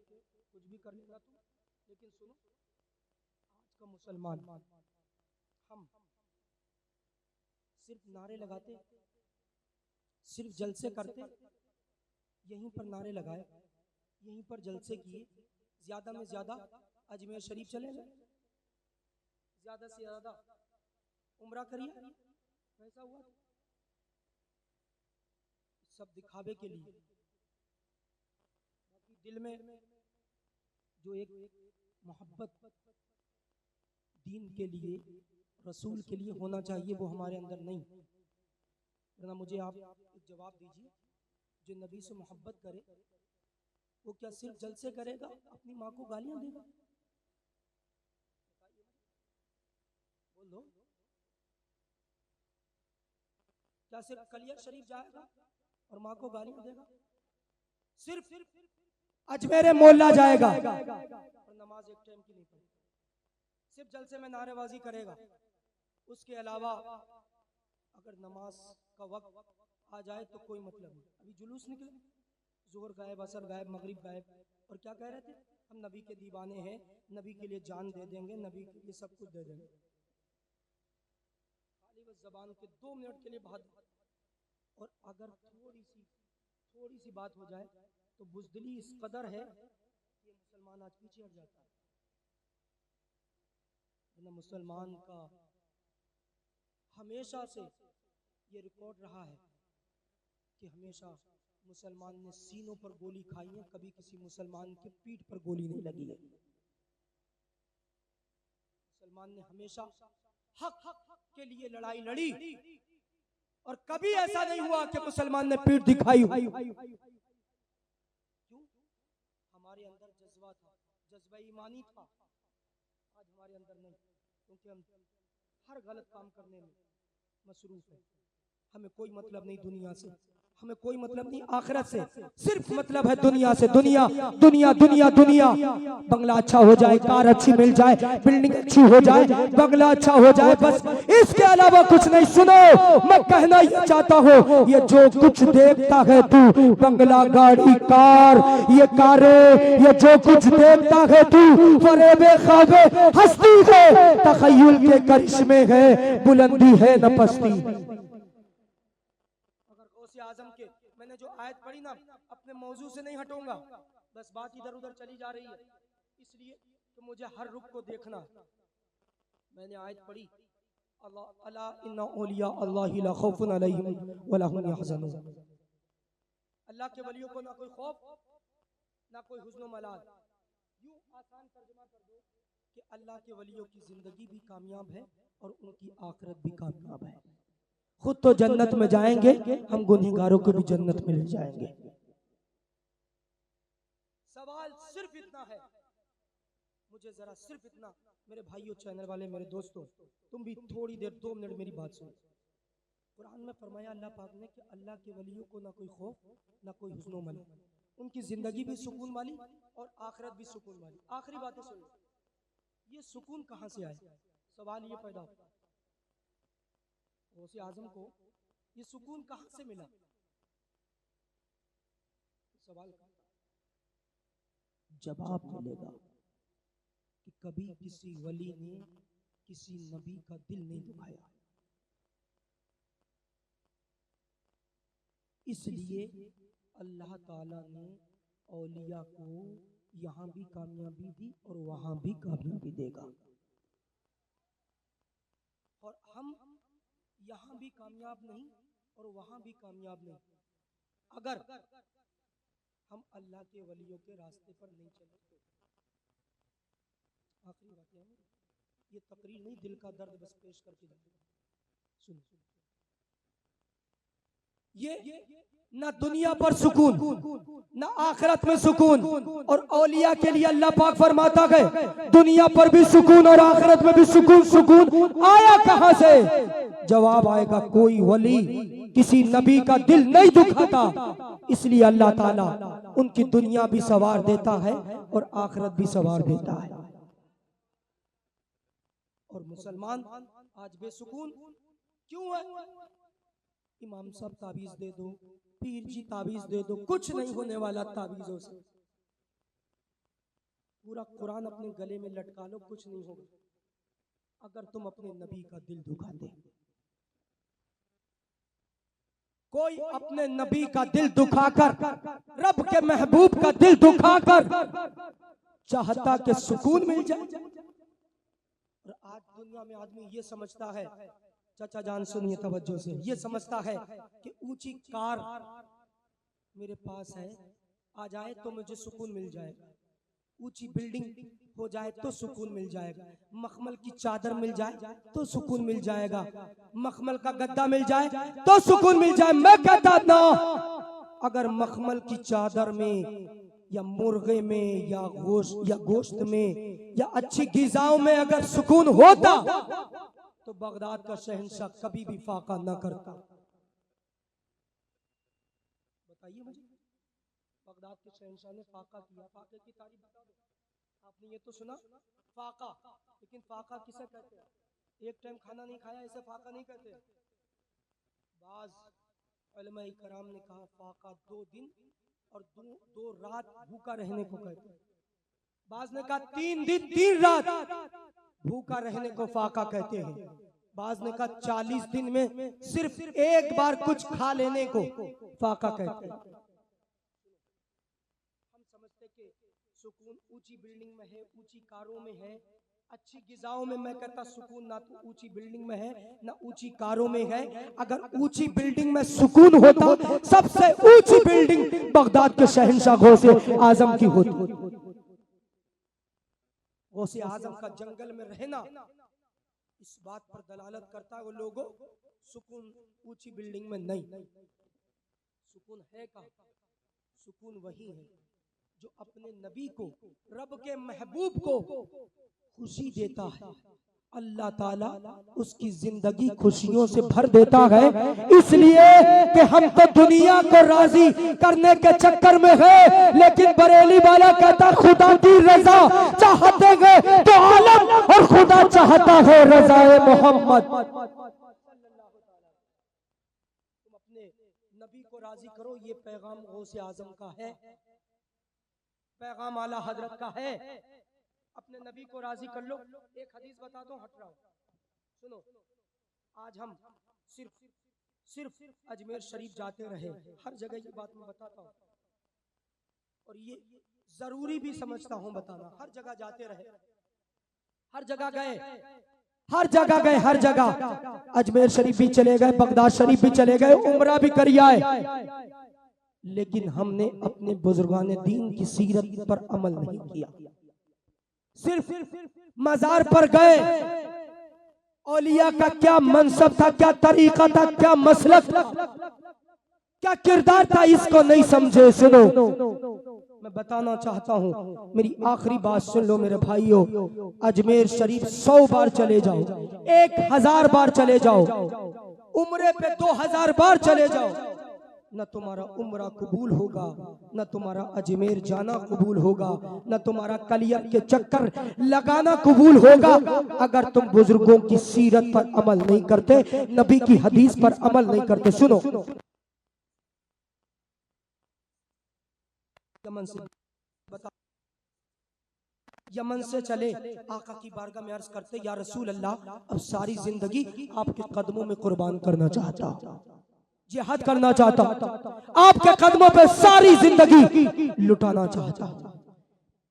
कुछ भी कर लेगा तुम, लेकिन सुनो, आज का मुसलमान हम सिर्फ नारे लगाते, सिर्फ जलसे करते, यहीं पर नारे लगाए, यहीं पर जलसे किए, ज्यादा में ज्यादा अजमेर शरीफ चले गए, ज्यादा से ज्यादा उम्रा करिए, वैसा हुआ सब दिखावे के लिए। बाकी दिल में जो एक मोहब्बत दीन के लिए, रसूल के लिए होना चाहिए वो हमारे अंदर नहीं। वरना मुझे आप एक जवाब दीजिए, जो नबी से मोहब्बत करे वो क्या सिर्फ जलसे करेगा, अपनी माँ को गालियां देगा? बोलो, क्या सिर्फ कलिया शरीफ जाएगा और माँ को गालियां देगा? सिर्फ अजमेर मोहल्ला जाएगा और नमाज एक टाइम की नहीं पढ़ेगा, सिर्फ जलसे में नारेबाजी करेगा। उसके अलावा अगर नमाज का वक्त आ जाए तो कोई मतलब नहीं। अभी जुलूस निकले, जोहर गायब, असर गायब, मगरिब गायब, और क्या कह रहे थे? हम नबी के दीवाने हैं, नबी के लिए जान दे देंगे, नबी के लिए सब कुछ दे देंगे। खाली बस जबान के 2 मिनट के लिए बात, और अगर थोड़ी सी बात हो जाए तो बुज़दिली इस कदर है कि मुसलमान आज पीछे हट जाता है। मुसलमान का हमेशा से ये रिकॉर्ड रहा है कि हमेशा मुसलमान ने सीनों पर गोली खाई है, कभी किसी मुसलमान की पीठ पर गोली नहीं लगी है। मुसलमान ने हमेशा हक के लिए लड़ाई लड़ी और कभी ऐसा नहीं हुआ कि मुसलमान ने पीठ दिखाई। क्यों? हमारे अंदर जज्बा था, जज्बा ईमानी था। आज हमारे अंदर नहीं, क्योंकि हम हर गलत काम करने में मसरूफ है। हमें कोई मतलब नहीं दुनिया से, हमें कोई मतलब नहीं आखिरत से, सिर्फ मतलब है दुनिया से। दुनिया दुनिया दुनिया दुनिया। बंगला अच्छा हो जाए, कार अच्छी मिल जाए, बिल्डिंग अच्छी हो जाए, बंगला अच्छा हो जाए, बस इसके अलावा कुछ नहीं। सुनो, मैं कहना ये चाहता हूँ, ये जो कुछ देखता है तू, बंगला, गाड़ी, कार, ये कारें, ये जो कुछ देखता है तू, फरेबे ख्वाबे हस्ती है, तखय्युल के करिश्मे है, बुलंदी है न पस्ती। आजम के मैंने जो आयत पढ़ी ना, अपने मौजू से नहीं हटूंगा, बस बात इधर उधर चली जा रही है, इसलिए तो मुझे हर रुख को देखना। मैंने आयत पढ़ी, अला इन्ना औलिया अल्लाहि ला खौफुन अलैहिम वला हुम यहज़नून। अल्लाह के वलियों को ना कोई खौफ ना कोई हुज़्न व मलाल। यूं आसान तर्जुमा कर दो कि अल्लाह के वलियों की जिंदगी भी कामयाब है और उनकी आखिरत भी कामयाब है। खुद तो जन्नत में जाएंगे, हम गुनहगारों को भी जन्नत में ले जाएंगे। सवाल सिर्फ इतना है, मुझे जरा सिर्फ इतना, मेरे भाइयों, चैनल वाले, मेरे दोस्तों, तुम भी थोड़ी देर 2 मिनट मेरी बात सुनो। कुरान में फरमाया अल्लाह पाक ने कि अल्लाह के वलियों को ना कोई खौफ ना कोई हुज़्न मलाल, उनकी जिंदगी भी सुकून वाली और आखिरत भी सुकून वाली। आखिरी बातें सुनो, ये सुकून कहां से आए? सवाल ये पैदा होता है, गौसे आजम को ये सुकून कहां से मिला? सवाल का जवाब मिलेगा कि कभी किसी वली ने किसी नबी का दिल नहीं दुखाया, इसलिए अल्लाह ताला ने औलिया को यहां भी कामयाबी दी और वहां भी कामयाबी देगा। और हम यहां भी कामयाब नहीं और वहां भी कामयाब नहीं, अगर हम अल्लाह के वलियों के रास्ते पर नहीं चले तो। आखिरी बात है, ये तकरीर नहीं, दिल का दर्द बस पेश करके जाऊंगा। सुनो, ये ना दुनिया पर सुकून ना आखिरत में सुकून, और औलिया के लिए अल्लाह पाक फरमाता है दुनिया पर भी सुकून और आखिरत में भी सुकून। सुकून आया कहां से? जवाब आएगा, कोई वली किसी नबी का दिल नहीं दुखाता, इसलिए अल्लाह ताला उनकी दुनिया भी सवार देता है और आखिरत भी सवार देता है। और मुसलमान आज बेसुकून क्यों है? इमाम साहब ताबीज दे दो, पीर जी ताबीज दे दो, कुछ नहीं होने वाला ताबीजों से। पूरा कुरान अपने गले में लटका लो, कुछ नहीं होगा अगर तुम अपने नबी का दिल दुखा दे। कोई अपने नबी का दिल दुखाकर, रब के महबूब का दिल दुखाकर चाहता कि सुकून मिल जाए। और आज दुनिया में आदमी ये समझता है, चाचा जान सुनिए तवज्जो से, ये समझता है कि ऊंची कार मेरे पास है, आ जाए तो मुझे सुकून मिल जाएगा, ऊंची बिल्डिंग हो जाए तो सुकून मिल जाएगा, मखमल की चादर मिल जाए तो सुकून मिल जाएगा, मखमल का गद्दा मिल जाए तो सुकून मिल जाए। मैं कहता ना, अगर मखमल की चादर में या मुर्गे में या गोश्त में या अच्छी ग़िज़ाओं में अगर सुकून होता तो बगदाद का शहंशाह कभी भी फाका ना करता। बताइए मुझे, बगदाद के शहंशाह ने फाका किया, फाके की तारीफ बता दो। आपने ये तो सुना फाका, लेकिन फाका किसे कहते हैं? एक टाइम खाना नहीं खाया इसे फाका नहीं कहते। बाज उलमाए कराम ने कहा फाका 2 दिन और 2 रात भूखा रहने को कहते हैं। बाज ने कहा 3 दिन 3 रात भूखा रहने को फाका कहते हैं। बाज ने कहा 40 दिन में सिर्फ एक बार कुछ खा लेने को फाका कहते हैं। हम समझते कि सुकून ऊंची बिल्डिंग में है, ऊंची कारों में है, अच्छी ग़िज़ाओं में। मैं कहता सुकून ना तो ऊंची बिल्डिंग में है ना ऊंची कारों में है। अगर ऊंची बिल्डिंग में सुकून होता, सबसे ऊंची बिल्डिंग बगदाद के शहंशाह गौसे आजम की होती। गौसे आजम का जंगल में रहना इस बात पर दलालत करता है वो लोगों, सुकून ऊंची बिल्डिंग में नहीं। सुकून है कहाँ? सुकून वही है जो अपने नबी को, रब के महबूब को खुशी देता है, अल्लाह ताला उसकी जिंदगी खुशियों से भर देता है, इसलिए कि हम तो दुनिया को राजी करने के चक्कर में है, लेकिन बरेली वाला कहता खुदा की रजा चाहते हैं तो आलम और खुदा चाहता है रजाए मोहम्मद। तुम अपने नबी को राजी करो, ये पैगाम गौसे आजम का है, पैगाम आला हजरत का है। अपने नबी को राजी कर लो। एक हदीस बता दो, हट रहा हूं, सुनो। आज हम सिर्फ अजमेर शरीफ जाते रहे, हर जगह ये बात मैं बताता हूँ और ये जरूरी भी समझता हूँ बताना। हर जगह जाते रहे, हर जगह गए, हर जगह अजमेर शरीफ भी चले गए, बगदाद शरीफ भी चले गए, उम्रा भी कर आए, लेकिन हमने अपने बुजुर्गान दीन की सीरत पर अमल नहीं किया। सिर्फ मजार पर गए, औलिया का क्या मनसब था, क्या तरीका था, क्या मसलक था, क्या किरदार था, इसको नहीं समझे। सुनो, मैं बताना चाहता हूँ, मेरी आखिरी बात सुन लो मेरे भाइयों। अजमेर शरीफ 100 बार चले जाओ, 1000 बार चले जाओ, उम्रे पे 2000 बार चले जाओ, न तुम्हारा उम्रा कबूल होगा, न तुम्हारा अजमेर जाना कबूल होगा, न तुम्हारा कलियर के चक्कर लगाना कबूल होगा, अगर तुम बुजुर्गों की सीरत पर अमल नहीं करते, नबी की हदीस पर अमल नहीं करते। सुनो, यमन से चले, आका की बारगाह में अर्ज करते, या रसूल अल्लाह, अब सारी जिंदगी आपके कदमों में कुर्बान करना चाहता, जिहाद करना चाहता, आपके कदमों पे सारी जिंदगी लुटाना चाहता।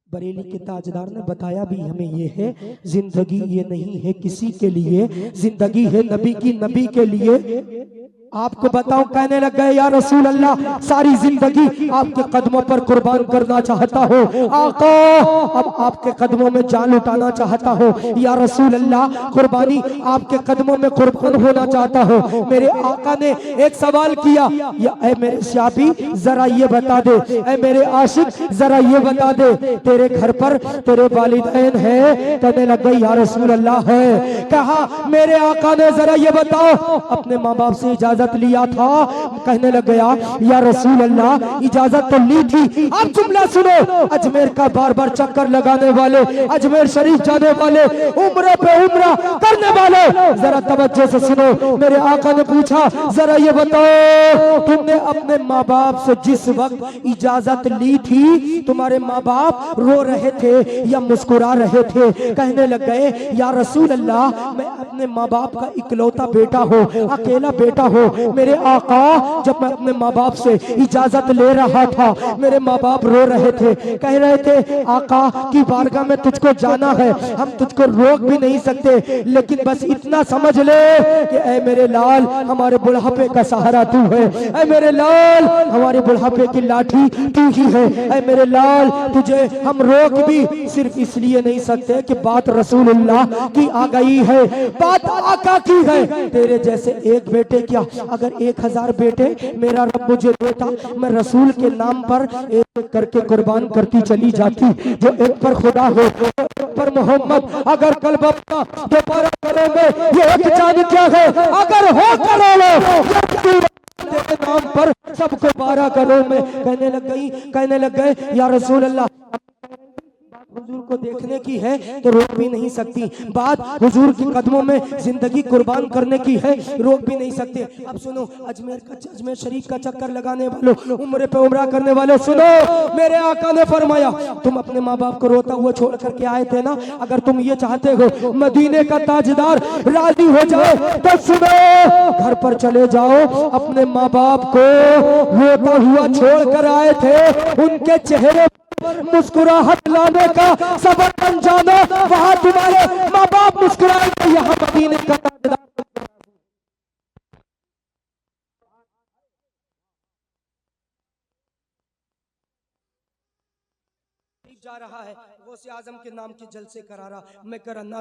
बरेली के ताजदार ने बताया भी हमें, ये है जिंदगी, ये नहीं है किसी के लिए, जिंदगी है नबी की, नबी के लिए। आपको बताओ, कहने लग गए, या रसूल अल्लाह, सारी जिंदगी आपके कदमों पर कुर्बान करना चाहता हो आका, अब आपके कदमों में जान लुटाना चाहता हो, या रसूल अल्लाह, कुर्बानी आपके कदमों में कुर्बान होना चाहता हो। मेरे आका ने एक सवाल किया, या ऐ मेरे शाबी जरा ये बता दे, ऐ मेरे आशिक जरा ये बता दे, तेरे घर पर तेरे वालिदैन है? कहने लग गए, या रसूल अल्लाह है। कहा, मेरे आका ने जरा ये बताओ, अपने माँ बाप से इजाजत लिया था? कहने लग गया, या रसूल अल्लाह, इजाजत तो ली थी। अब जुमला सुनो, अजमेर का बार बार चक्कर लगाने वाले, अजमेर शरीफ जाने वाले, उम्रे पे उम्रा करने वाले, जरा तवज्जो से सुनो। मेरे आका ने पूछा, जरा ये बताओ, तुमने अपने माँ बाप से जिस वक्त इजाजत ली थी, तुम्हारे माँ बाप रो रहे थे या मुस्कुरा रहे थे? कहने लग गए, या रसूल अल्लाह, मैं अपने माँ बाप का इकलौता बेटा हूँ, अकेला बेटा हूँ। मेरे आका, जब मैं अपने माँ बाप से इजाजत ले रहा था, मेरे माँ बाप रो रहे थे, कह रहे थे, आका की बारगाह में तुझको जाना है, हम तुझको रोक भी नहीं सकते, लेकिन बस इतना समझ ले कि ऐ मेरे लाल, हमारे बुढ़ापे का सहारा तू है, ऐ मेरे लाल, हमारे बुढ़ापे की लाठी तू ही है, ऐ मेरे लाल, तुझे हम रोक भी सिर्फ इसलिए नहीं सकते कि बात रसूलुल्लाह की आ गई है, बात आका की है। तेरे जैसे एक बेटे क्या, अगर 1000 बेटे मेरा रब मुझे देता, मैं रसूल के नाम पर एक करके कुर्बान करती चली जाती। जो एक पर खुदा हो, एक पर मोहम्मद, अगर कल बप्पा दोबारा करोगे, ये एक जान क्या है, अगर हो करोगे तेरे नाम पर सबको 12 करोड़ में। कहने लग गए, या रसूल अल्लाह, हुजूर को देखने की है तो रोक भी नहीं सकती, बात हुजूर के कदमों में जिंदगी कुर्बान करने की है, रोक भी नहीं सकते। अब सुनो, अजमेर शरीफ का चक्कर लगाने वालों, उम्रे पे उम्रा करने वाले, सुनो, मेरे आका ने फरमाया, तुम अपने माँ बाप को रोता हुआ छोड़ करके आए थे ना, अगर तुम ये चाहते हो मदीने का ताजदार राजी हो जाए तो सुनो, घर पर चले जाओ, अपने माँ बाप को रोता हुआ छोड़ कर आए थे, उनके चेहरे मुस्कुराहट लाने का सबक बन जाना, वहां तुम्हारे माँ बाप मुस्कुराएंगे, यहाँ मदीने का ताजदार जा रहा है, गौसे आजम के नाम के जलसे करा रहा, मैं करना